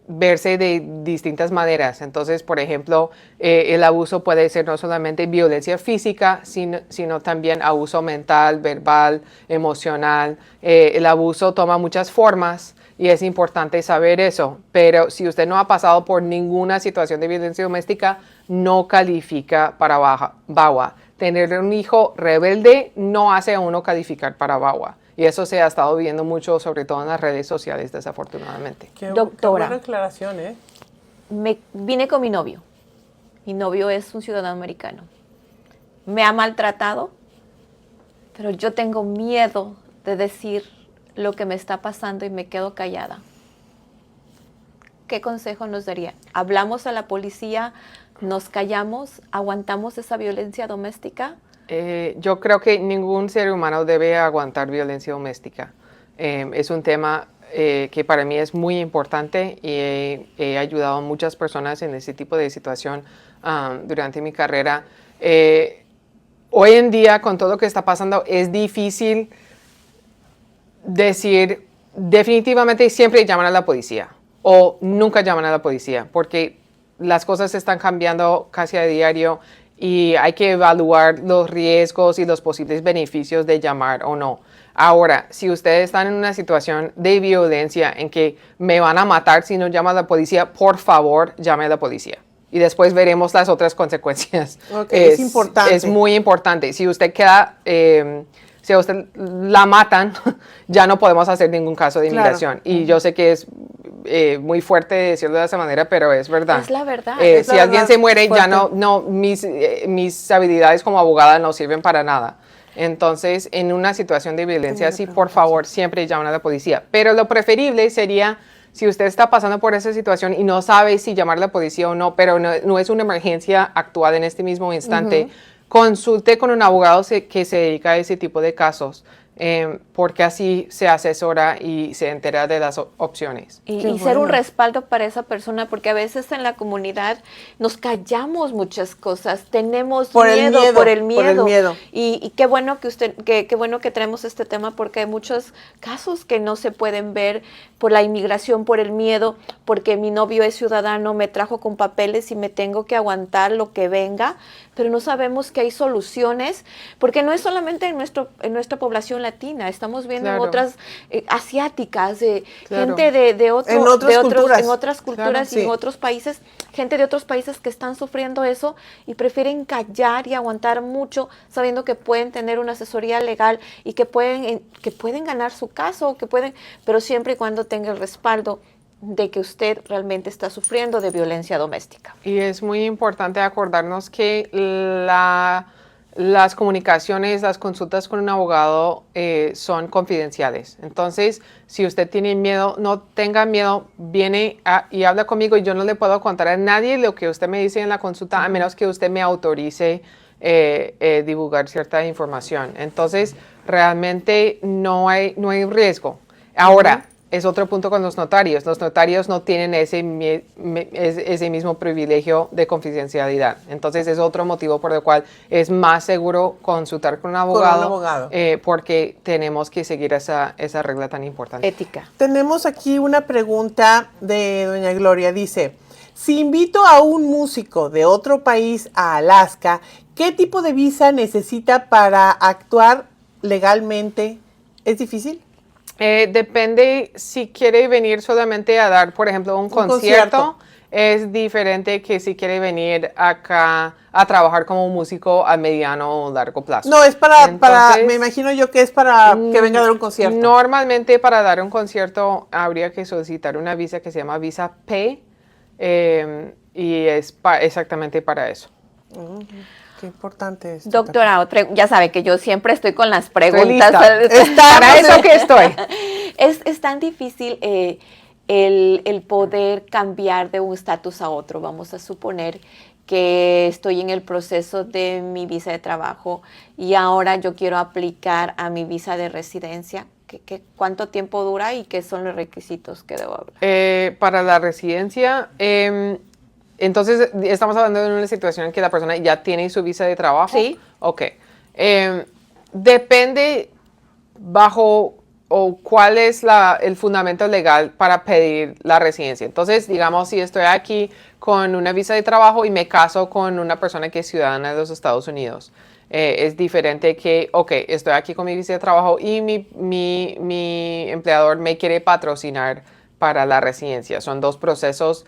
verse de distintas maneras. Entonces, por ejemplo, el abuso puede ser no solamente violencia física, sino también abuso mental, verbal, emocional. El abuso toma muchas formas y es importante saber eso. Pero si usted no ha pasado por ninguna situación de violencia doméstica, no califica para VAWA. Tener un hijo rebelde no hace a uno calificar para VAWA. Y eso se ha estado viendo mucho, sobre todo en las redes sociales, desafortunadamente.
Doctora,
Qué buena aclaración, ¿eh?
Vine con mi novio. Mi novio es un ciudadano americano. Me ha maltratado, pero yo tengo miedo de decir lo que me está pasando y me quedo callada. ¿Qué consejo nos daría? ¿Hablamos a la policía? ¿Nos callamos? ¿Aguantamos esa violencia doméstica?
Yo creo que ningún ser humano debe aguantar violencia doméstica. Es un tema que para mí es muy importante y he ayudado a muchas personas en ese tipo de situación durante mi carrera. hoy en día, con todo lo que está pasando, es difícil decir definitivamente siempre llaman a la policía o nunca llaman a la policía, porque las cosas están cambiando casi a diario y hay que evaluar los riesgos y los posibles beneficios de llamar o no. Ahora, si ustedes están en una situación de violencia en que me van a matar si no llama a la policía, por favor, llame a la policía. Y después veremos las otras consecuencias.
Okay, es importante.
Es muy importante. Si usted queda, si a usted la matan, ya no podemos hacer ningún caso de inmigración. Claro. Y yo sé que es muy fuerte decirlo de esa manera, pero es verdad.
Es la verdad.
Si alguien se muere, ya no mis habilidades como abogada no sirven para nada. Entonces, en una situación de violencia así, por favor, siempre llamen a la policía. Pero lo preferible sería, si usted está pasando por esa situación y no sabe si llamar a la policía o no, pero no es una emergencia actual en este mismo instante, consulte con un abogado que se dedica a ese tipo de casos. Porque así se asesora y se entera de las opciones.
Y ser un respaldo para esa persona, porque a veces en la comunidad nos callamos muchas cosas, tenemos miedo por el miedo. Y qué bueno qué bueno que traemos este tema, porque hay muchos casos que no se pueden ver por la inmigración, por el miedo, porque mi novio es ciudadano, me trajo con papeles y me tengo que aguantar lo que venga, pero no sabemos que hay soluciones, porque no es solamente en nuestra población latina, estamos viendo en otras asiáticas, gente en otras culturas y en otros países, gente de otros países que están sufriendo eso y prefieren callar y aguantar mucho, sabiendo que pueden tener una asesoría legal y que pueden ganar su caso, pero siempre y cuando tenga el respaldo de que usted realmente está sufriendo de violencia doméstica.
Y es muy importante acordarnos que las comunicaciones, las consultas con un abogado son confidenciales. Entonces, si usted tiene miedo, no tenga miedo, viene y habla conmigo y yo no le puedo contar a nadie lo que usted me dice en la consulta, a menos que usted me autorice divulgar cierta información. Entonces, realmente no hay riesgo. Ahora, es otro punto con los notarios. Los notarios no tienen ese mismo privilegio de confidencialidad. Entonces, es otro motivo por el cual es más seguro consultar con un abogado. Porque tenemos que seguir esa regla tan importante.
Ética.
Tenemos aquí una pregunta de doña Gloria. Dice, si invito a un músico de otro país a Alaska, ¿qué tipo de visa necesita para actuar legalmente? ¿Es difícil?
Depende si quiere venir solamente a dar, por ejemplo, un concierto. Es diferente que si quiere venir acá a trabajar como músico a mediano o largo plazo.
No, es me imagino yo que es para que venga a dar un concierto.
Normalmente para dar un concierto habría que solicitar una visa que se llama visa P y es exactamente para eso.
Qué importante es.
Doctora, ya sabe que yo siempre estoy con las preguntas.
Para eso que estoy.
Es tan difícil el poder cambiar de un estatus a otro. Vamos a suponer que estoy en el proceso de mi visa de trabajo y ahora yo quiero aplicar a mi visa de residencia. ¿Cuánto tiempo dura y qué son los requisitos que debo hablar?
Para la residencia... entonces, estamos hablando de una situación en que la persona ya tiene su visa de trabajo.
Sí.
Ok. Depende bajo o cuál es el fundamento legal para pedir la residencia. Entonces, digamos, si estoy aquí con una visa de trabajo y me caso con una persona que es ciudadana de los Estados Unidos, es diferente que, estoy aquí con mi visa de trabajo y mi empleador me quiere patrocinar para la residencia. Son dos procesos,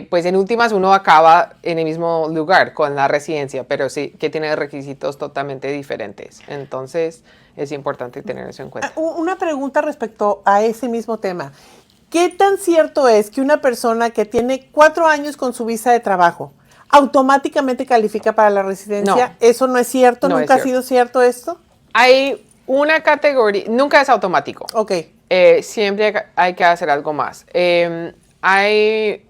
pues en últimas uno acaba en el mismo lugar con la residencia, pero sí que tiene requisitos totalmente diferentes. Entonces es importante tener eso en cuenta.
Una pregunta respecto a ese mismo tema. ¿Qué tan cierto es que una persona que tiene 4 años con su visa de trabajo automáticamente califica para la residencia? No. ¿Eso no es cierto? No. ¿Nunca ha sido cierto esto?
Hay una categoría, nunca es automático.
Ok.
Siempre hay que hacer algo más. Hay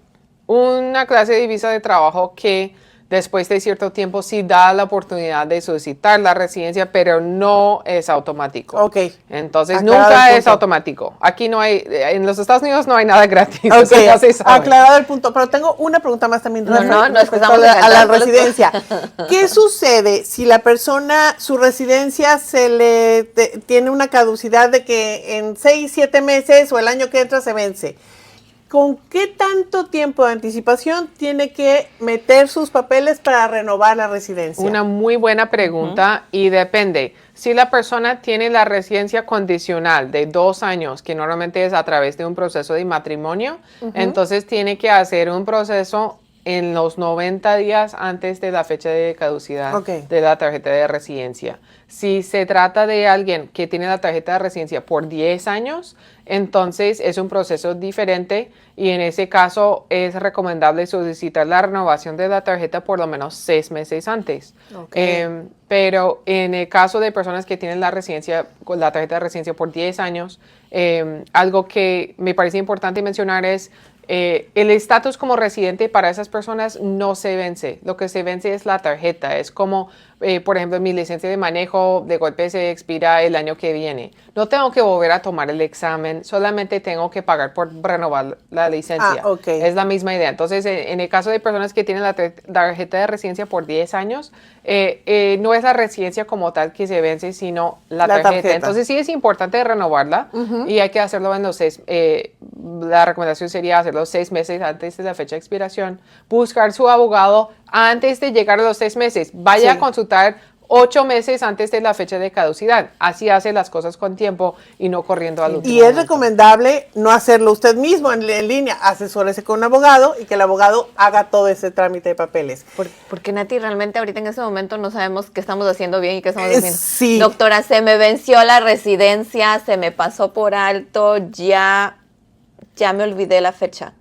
una clase de visa de trabajo que después de cierto tiempo sí da la oportunidad de solicitar la residencia, pero no es automático.
Ok.
Entonces,
Aclarado
nunca
el
es
punto.
automático. Aquí no hay, en los Estados Unidos no hay nada gratis.
Ok,
Eso ya se sabe.
aclarado el punto. Pero tengo una pregunta más también.
No,
Rafa,
no, es que
respecto
estamos
a la
encantados.
residencia. ¿Qué sucede si la persona, su residencia tiene una caducidad de que en 6, 7 meses o el año que entra se vence? ¿Con qué tanto tiempo de anticipación tiene que meter sus papeles para renovar la residencia?
Una muy buena pregunta y depende. Si la persona tiene la residencia condicional de 2 años, que normalmente es a través de un proceso de matrimonio, entonces tiene que hacer un proceso en los 90 días antes de la fecha de caducidad
Ok.
de la tarjeta de residencia. Si se trata de alguien que tiene la tarjeta de residencia por 10 años, entonces es un proceso diferente y en ese caso es recomendable solicitar la renovación de la tarjeta por lo menos 6 meses antes.
Ok.
Pero en el caso de personas que tienen la residencia, con la tarjeta de residencia por 10 años, algo que me parece importante mencionar es el estatus como residente para esas personas no se vence. Lo que se vence es la tarjeta. Es como, por ejemplo, mi licencia de manejo de golpe se expira el año que viene. No tengo que volver a tomar el examen, solamente tengo que pagar por renovar la licencia.
Ah, ok.
Es la misma idea. Entonces, en el caso de personas que tienen la tarjeta de residencia por 10 años, no es la residencia como tal que se vence, sino la tarjeta. Entonces, sí es importante renovarla y hay que hacerlo en los 6. La recomendación sería hacerlo 6 meses antes de la fecha de expiración. Buscar su abogado antes de llegar a los 6 meses. Vaya
Sí.
a consultar 8 meses antes de la fecha de caducidad. Así hace las cosas con tiempo y no corriendo al último
Y es
momento.
recomendable no hacerlo usted mismo en línea, asesórese con un abogado y que el abogado haga todo ese trámite de papeles.
Porque Nati, realmente ahorita en este momento no sabemos qué estamos haciendo bien y qué estamos haciendo.
Sí.
Doctora, se me venció la residencia, se me pasó por alto, ya me olvidé la fecha.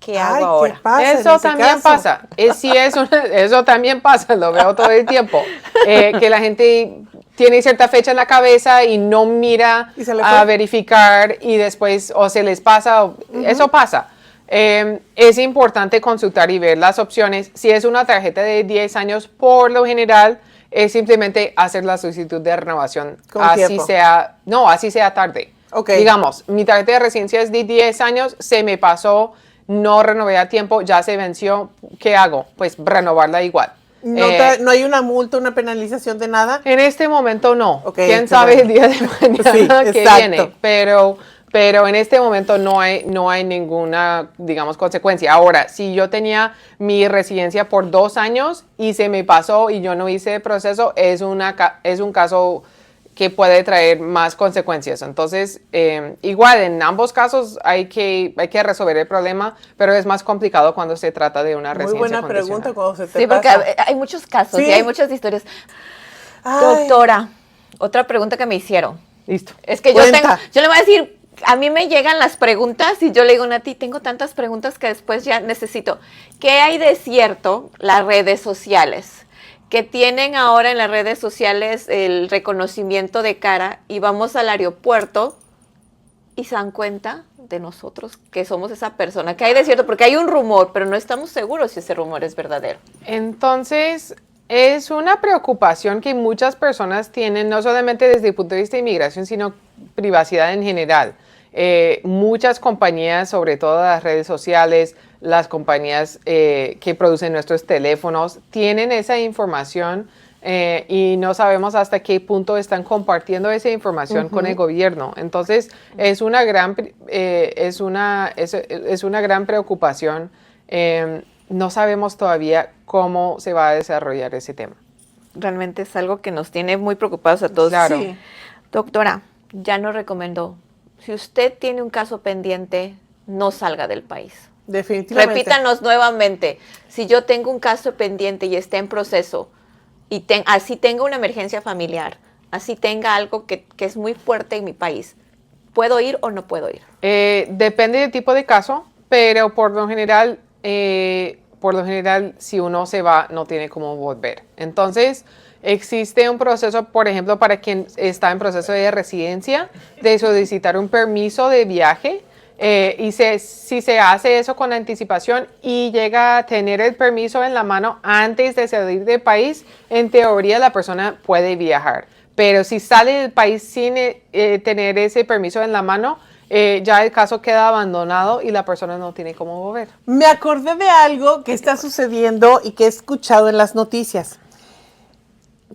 ¿Qué
Ay,
hago ahora?
¿qué pasa en
Eso
ese
también
caso?
pasa. Eso también pasa, lo veo todo el tiempo. Que la gente tiene cierta fecha en la cabeza y no mira
Y se le
a
fue.
verificar y después o se les pasa, eso pasa. Es importante consultar y ver las opciones. Si es una tarjeta de 10 años, por lo general, es simplemente hacer la solicitud de renovación.
Con
así
tiempo.
así sea tarde.
Ok.
Digamos, mi tarjeta de residencia es de 10 años, se me pasó, no renové a tiempo, ya se venció. ¿Qué hago? Pues renovarla igual.
No hay una multa, una penalización de nada.
En este momento no.
Ok,
¿Quién
qué
sabe
bueno.
el día de mañana
Sí,
que
exacto.
viene? Pero en este momento no hay ninguna, digamos, consecuencia. Ahora, si yo tenía mi residencia por 2 años y se me pasó y yo no hice el proceso, es un caso que puede traer más consecuencias. Entonces, igual, en ambos casos hay que resolver el problema, pero es más complicado cuando se trata de una
Muy
residencia
buena
condicional.
pregunta cuando se te
Sí, porque
pasa.
hay muchos casos
Sí.
y hay muchas historias.
Ay.
Doctora, otra pregunta que me hicieron.
Listo.
Es que
Cuenta.
yo le voy a decir, a mí me llegan las preguntas y yo le digo, Nati, tengo tantas preguntas que después ya necesito. ¿Qué hay de cierto las redes sociales? Que tienen ahora en las redes sociales el reconocimiento de cara y vamos al aeropuerto y se dan cuenta de nosotros que somos esa persona. ¿Qué hay de cierto? Porque hay un rumor, pero no estamos seguros si ese rumor es verdadero.
Entonces, es una preocupación que muchas personas tienen, no solamente desde el punto de vista de inmigración, sino privacidad en general. Muchas compañías, sobre todo las redes sociales, las compañías que producen nuestros teléfonos, tienen esa información y no sabemos hasta qué punto están compartiendo esa información con el gobierno. Entonces, es una gran preocupación. No sabemos todavía cómo se va a desarrollar ese tema.
Realmente es algo que nos tiene muy preocupados a todos.
Claro.
Sí.
Doctora, ya nos recomendó, si usted tiene un caso pendiente, no salga del país.
Definitivamente.
Repítanos nuevamente, si yo tengo un caso pendiente y está en proceso, y así tenga una emergencia familiar, así tenga algo que es muy fuerte en mi país, ¿puedo ir o no puedo ir?
Depende del tipo de caso, pero por lo general, si uno se va, no tiene cómo volver. Entonces, existe un proceso, por ejemplo, para quien está en proceso de residencia, de solicitar un permiso de viaje Si se hace eso con anticipación y llega a tener el permiso en la mano antes de salir del país, en teoría la persona puede viajar. Pero si sale del país sin tener ese permiso en la mano, ya el caso queda abandonado y la persona no tiene cómo volver.
Me acordé de algo que está sucediendo y que he escuchado en las noticias.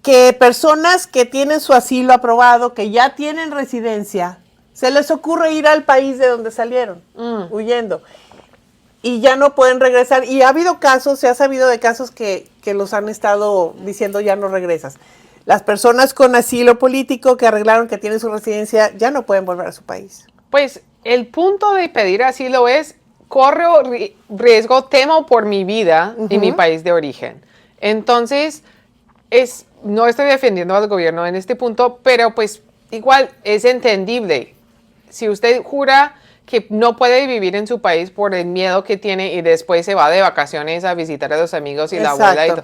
Que personas que tienen su asilo aprobado, que ya tienen residencia, se les ocurre ir al país de donde salieron, huyendo. Y ya no pueden regresar. Y ha habido casos, se ha sabido de casos que los han estado diciendo ya no regresas. Las personas con asilo político que arreglaron que tienen su residencia ya no pueden volver a su país.
Pues el punto de pedir asilo es, corro riesgo, temo por mi vida en mi país de origen. Entonces, no estoy defendiendo al gobierno en este punto, pero pues igual es entendible. Si usted jura que no puede vivir en su país por el miedo que tiene y después se va de vacaciones a visitar a los amigos y
Exacto.
la abuela,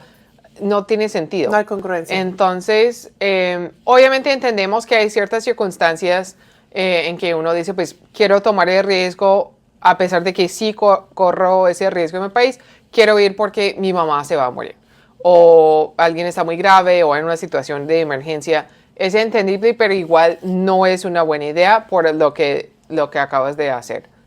no tiene sentido.
No hay congruencia.
Entonces, obviamente entendemos que hay ciertas circunstancias en que uno dice, pues quiero tomar el riesgo, a pesar de que sí corro ese riesgo en mi país, quiero ir porque mi mamá se va a morir. O alguien está muy grave o en una situación de emergencia. Es entendible, pero igual no es una buena idea por lo que acabas de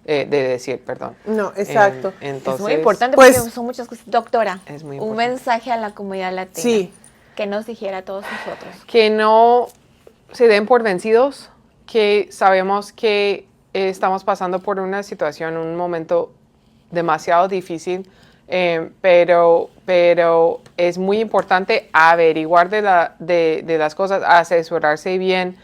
decir, perdón.
No, exacto.
Entonces,
es muy importante
pues,
porque son muchas cosas. Doctora,
es muy
un
importante.
mensaje a la comunidad latina.
Sí.
Que nos dijera a todos nosotros.
Que no se den por vencidos, que sabemos que estamos pasando por una situación, un momento demasiado difícil, pero es muy importante averiguar de las cosas, asesorarse bien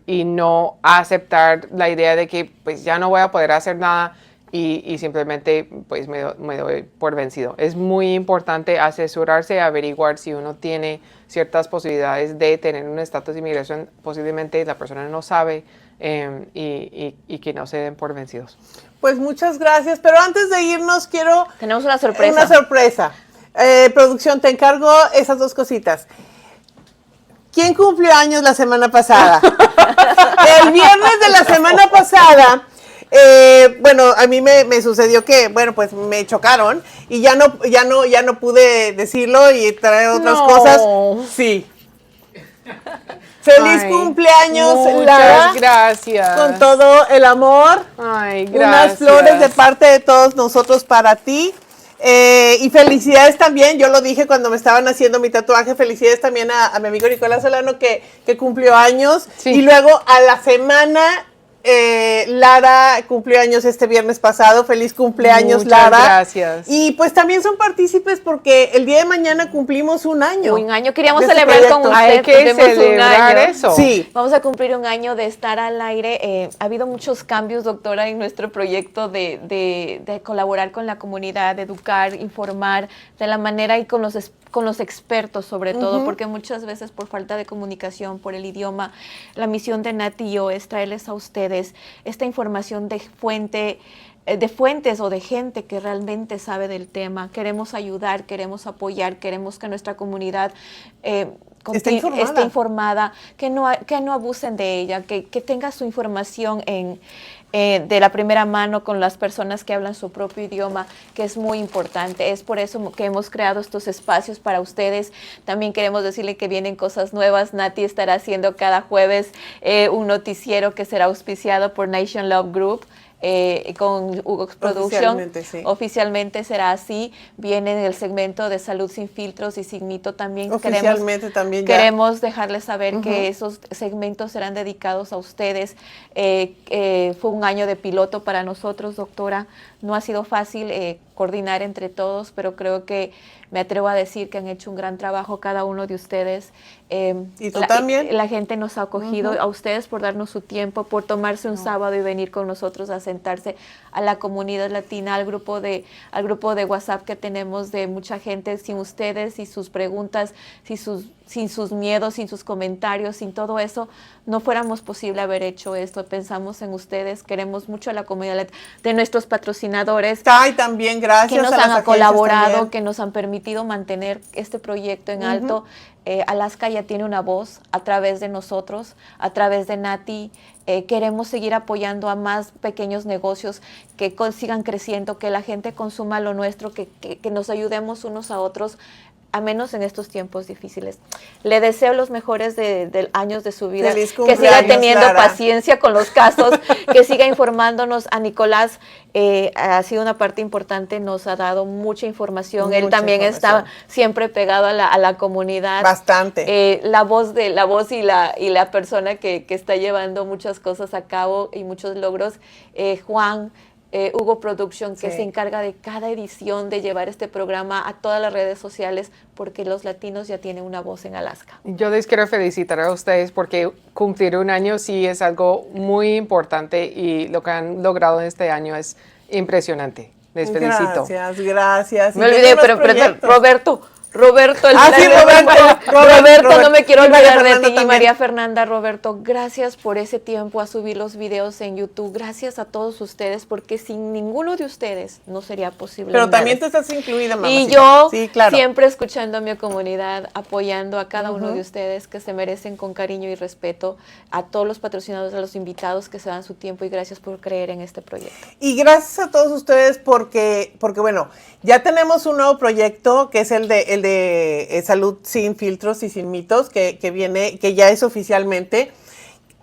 y no aceptar la idea de que pues ya no voy a poder hacer nada y simplemente pues me doy por vencido. Es muy importante asesorarse, averiguar si uno tiene ciertas posibilidades de tener un estatus de inmigración, posiblemente la persona no sabe y que no se den por vencidos.
Pues muchas gracias, pero antes de irnos
Tenemos una sorpresa.
Una sorpresa. Producción, te encargo esas dos cositas. ¿Quién cumplió años la semana pasada? El viernes de la semana pasada, bueno, a mí me sucedió que, bueno, pues me chocaron y ya no pude decirlo y traer otras cosas. Sí. Feliz cumpleaños, Lara.
Muchas gracias.
Con todo el amor.
Ay, gracias.
Unas flores de parte de todos nosotros para ti. Y felicidades también, yo lo dije cuando me estaban haciendo mi tatuaje, felicidades también a mi amigo Nicolás Solano que cumplió años.
Sí.
Y luego a la semana, Lara cumplió años este viernes pasado. Feliz cumpleaños,
Muchas
Lara.
gracias.
Y pues también son partícipes porque el día de mañana cumplimos un año.
Un año. Queríamos
de este
celebrar con
proyecto.
usted.
Hay que
tenemos un
celebrar
año.
eso.
Sí.
Vamos a cumplir un año de estar al aire. Ha habido muchos cambios, doctora, en nuestro proyecto de colaborar con la comunidad, de educar, informar de la manera y con los expertos sobre todo, porque muchas veces por falta de comunicación, por el idioma, la misión de Nati y yo es traerles a ustedes esta información de fuentes o de gente que realmente sabe del tema. Queremos ayudar, queremos apoyar, queremos que nuestra comunidad esté informada, que no abusen de ella, que tenga su información de la primera mano con las personas que hablan su propio idioma, que es muy importante. Es por eso que hemos creado estos espacios para ustedes. También queremos decirle que vienen cosas nuevas. Nati estará haciendo cada jueves un noticiero que será auspiciado por Nation Love Group. Con Hugo Production.
Sí.
Oficialmente será así. Viene en el segmento de Salud Sin Filtros y Signito también.
Oficialmente también ya.
Queremos dejarles saber que esos segmentos serán dedicados a ustedes. Fue un año de piloto para nosotros, doctora. No ha sido fácil coordinar entre todos, pero creo que me atrevo a decir que han hecho un gran trabajo cada uno de ustedes.
¿Y tú también?
La gente nos ha acogido, a ustedes por darnos su tiempo, por tomarse un sábado y venir con nosotros a sentarse a la comunidad latina, al grupo de WhatsApp que tenemos de mucha gente. Sin ustedes y sus preguntas, sin sus miedos, sin sus comentarios, sin todo eso, no fuéramos posible haber hecho esto. Pensamos en ustedes, queremos mucho a la comunidad de nuestros patrocinadores.
Ay, también gracias
que nos
a las
han
agencias
colaborado,
también.
que nos han permitido mantener este proyecto en alto. Alaska ya tiene una voz a través de nosotros, a través de Nati. Queremos seguir apoyando a más pequeños negocios que sigan creciendo, que la gente consuma lo nuestro, que nos ayudemos unos a otros, a menos en estos tiempos difíciles. Le deseo los mejores años de su vida,
Feliz
que siga
cumpleaños,
teniendo
Lara.
paciencia con los casos, que siga informándonos. A Nicolás ha sido una parte importante, nos ha dado mucha información. Él
Mucha
también
información.
está siempre pegado a la comunidad.
Bastante.
La voz y la persona que está llevando muchas cosas a cabo y muchos logros, Juan, Hugo Production, que
Sí.
se encarga de cada edición de llevar este programa a todas las redes sociales, porque los latinos ya tienen una voz en Alaska.
Yo les quiero felicitar a ustedes porque cumplir un año sí es algo muy importante y lo que han logrado este año es impresionante. Les felicito.
Gracias, gracias.
Me
¿Y
olvidé,
tiene más
pero
proyectos?
Roberto,
Ah, sí,
Roberto, no me quiero
Y María
olvidar de
Fernanda
ti. Y
también.
María Fernanda, Roberto, gracias por ese tiempo a subir los videos en YouTube. Gracias a todos ustedes, porque sin ninguno de ustedes no sería posible.
Pero
nada.
también tú estás incluida, mamacita.
Y yo
Sí, claro.
siempre escuchando a mi comunidad, apoyando a cada uno de ustedes que se merecen con cariño y respeto, a todos los patrocinadores, a los invitados que se dan su tiempo, y gracias por creer en este proyecto.
Y gracias a todos ustedes porque bueno, ya tenemos un nuevo proyecto que es el de Salud Sin Filtros y Sin Mitos, que viene, que ya es oficialmente.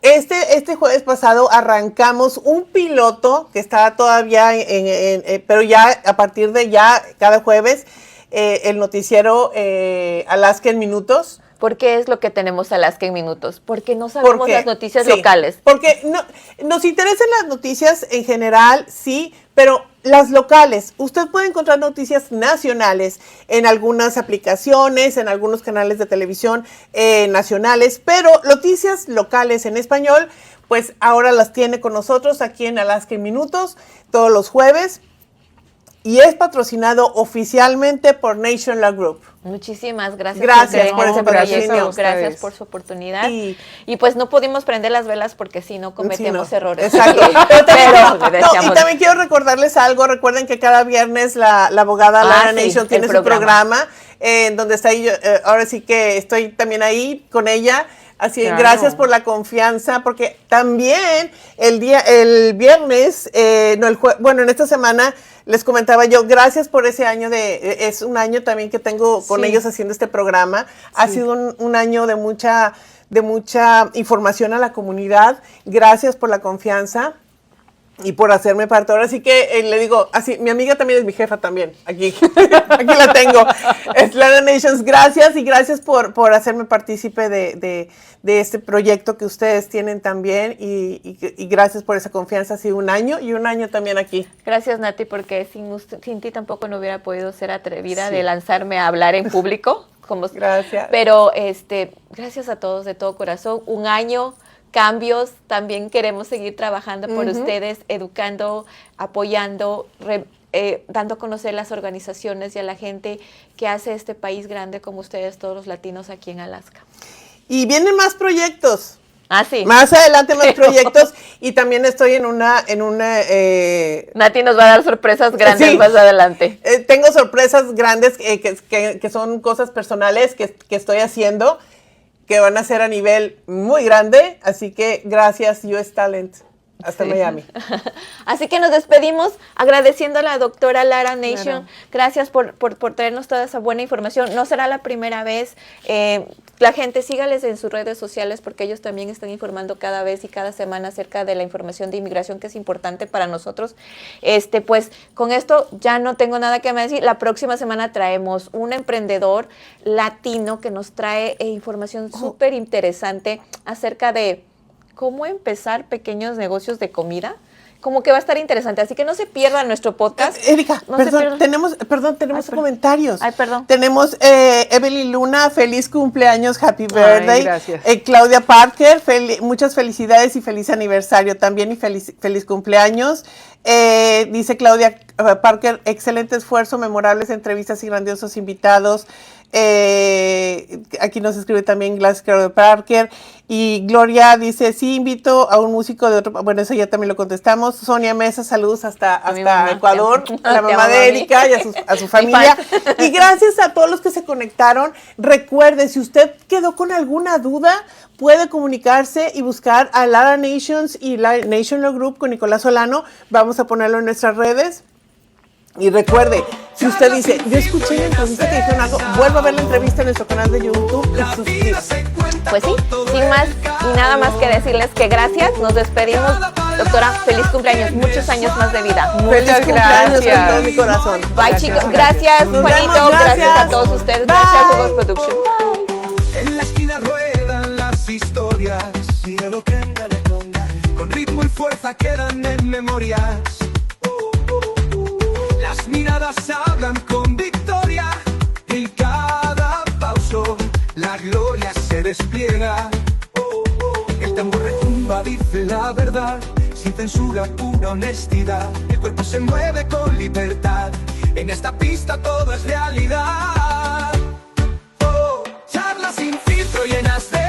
Este jueves pasado arrancamos un piloto que está todavía pero ya a partir de ya cada jueves el noticiero Alaska en Minutos.
¿Por qué es lo que tenemos Alaska en Minutos? Porque no sabemos
Porque,
las noticias
sí,
locales.
Porque nos interesan las noticias en general, sí, pero las locales. Usted puede encontrar noticias nacionales en algunas aplicaciones, en algunos canales de televisión nacionales, pero noticias locales en español, pues ahora las tiene con nosotros aquí en Alaska en Minutos, todos los jueves. Y es patrocinado oficialmente por Nation Law Group.
Muchísimas gracias.
Gracias
por
por
este
ese
proyecto.
patrocinio.
Gracias por su oportunidad.
Y
Pues no pudimos prender las velas porque si no cometemos
Sí, no.
errores.
Exacto. Pero también,
le deseamos-
y también quiero recordarles algo. Recuerden que cada viernes la abogada Lara
sí,
Nation
el
tiene su programa en donde está ahí. Ahora sí que estoy también ahí con ella. Así,
Claro.
gracias por la confianza, porque también el viernes, bueno, en esta semana les comentaba yo, gracias por ese año es un año también que tengo con
Sí.
ellos haciendo este programa. Ha sido un año de mucha información a la comunidad. Gracias por la confianza y por hacerme parte. Ahora sí que le digo, así, mi amiga también es mi jefa también, aquí, aquí la tengo. Es Lara Nations, gracias y gracias por hacerme partícipe de este proyecto que ustedes tienen también y gracias por esa confianza. Ha sido un año y un año también aquí.
Gracias, Nati, porque sin ti tampoco no hubiera podido ser atrevida
Sí.
de lanzarme a hablar en público.
Gracias.
Pero gracias a todos de todo corazón. Un año, cambios, también queremos seguir trabajando por ustedes, educando, apoyando, dando a conocer las organizaciones y a la gente que hace este país grande como ustedes, todos los latinos aquí en Alaska.
Y vienen más proyectos.
Ah, sí.
Más adelante más proyectos y también estoy en una
Nati nos va a dar sorpresas grandes
Sí.
más adelante.
Tengo sorpresas grandes que son cosas personales que estoy haciendo, que van a ser a nivel muy grande. Así que gracias, US Talent. Hasta
Sí.
Miami.
Así que nos despedimos agradeciendo a la doctora Lara Nation.
Claro.
Gracias por traernos toda esa buena información. No será la primera vez. La gente, sígales en sus redes sociales porque ellos también están informando cada vez y cada semana acerca de la información de inmigración que es importante para nosotros. Pues con esto ya no tengo nada que más decir. La próxima semana traemos un emprendedor latino que nos trae información súper interesante acerca de cómo empezar pequeños negocios de comida. Como que va a estar interesante, así que no se pierdan nuestro podcast.
Erika,
No se
perdón,
pierdan.
tenemos comentarios.
Ay, perdón.
Tenemos Evelyn Luna, feliz cumpleaños, happy birthday.
gracias.
Claudia Parker, muchas felicidades y feliz aniversario también y feliz cumpleaños. Dice Claudia Parker, excelente esfuerzo, memorables entrevistas y grandiosos invitados. Aquí nos escribe también Glass Carol Parker. Y Gloria dice, sí, invito a un músico de otro... Bueno, eso ya también lo contestamos. Sonia Mesa, saludos hasta Ecuador, a la mamá de Erika y a su familia. Y gracias a todos los que se conectaron. Recuerde, si usted quedó con alguna duda, puede comunicarse y buscar a Lara Nations y la National Group con Nicolás Solano. Vamos a ponerlo en nuestras redes. Y recuerde, si usted dice, yo escuché la entrevista que dijeron algo, vuelva a ver la entrevista en nuestro canal de YouTube y suscríbase.
Pues sí, sin más y nada más que decirles que gracias, nos despedimos. Doctora, feliz cumpleaños, muchos años más de vida.
Muchas
Cumpleaños con
gracias.
todo mi corazón.
Bye, chicos. Gracias,
Nos
Juanito.
vemos,
Gracias a todos ustedes. Gracias, Hugo Production.
En la esquina ruedan las historias, miedo que le ponga, con ritmo y fuerza quedan en memorias. Las miradas hablan con victoria, y cada pauso la gloria se despliega. El tambor retumba, dice la verdad, sin censura, pura honestidad. El cuerpo se mueve con libertad, en esta pista todo es realidad. Charlas sin filtro llenas de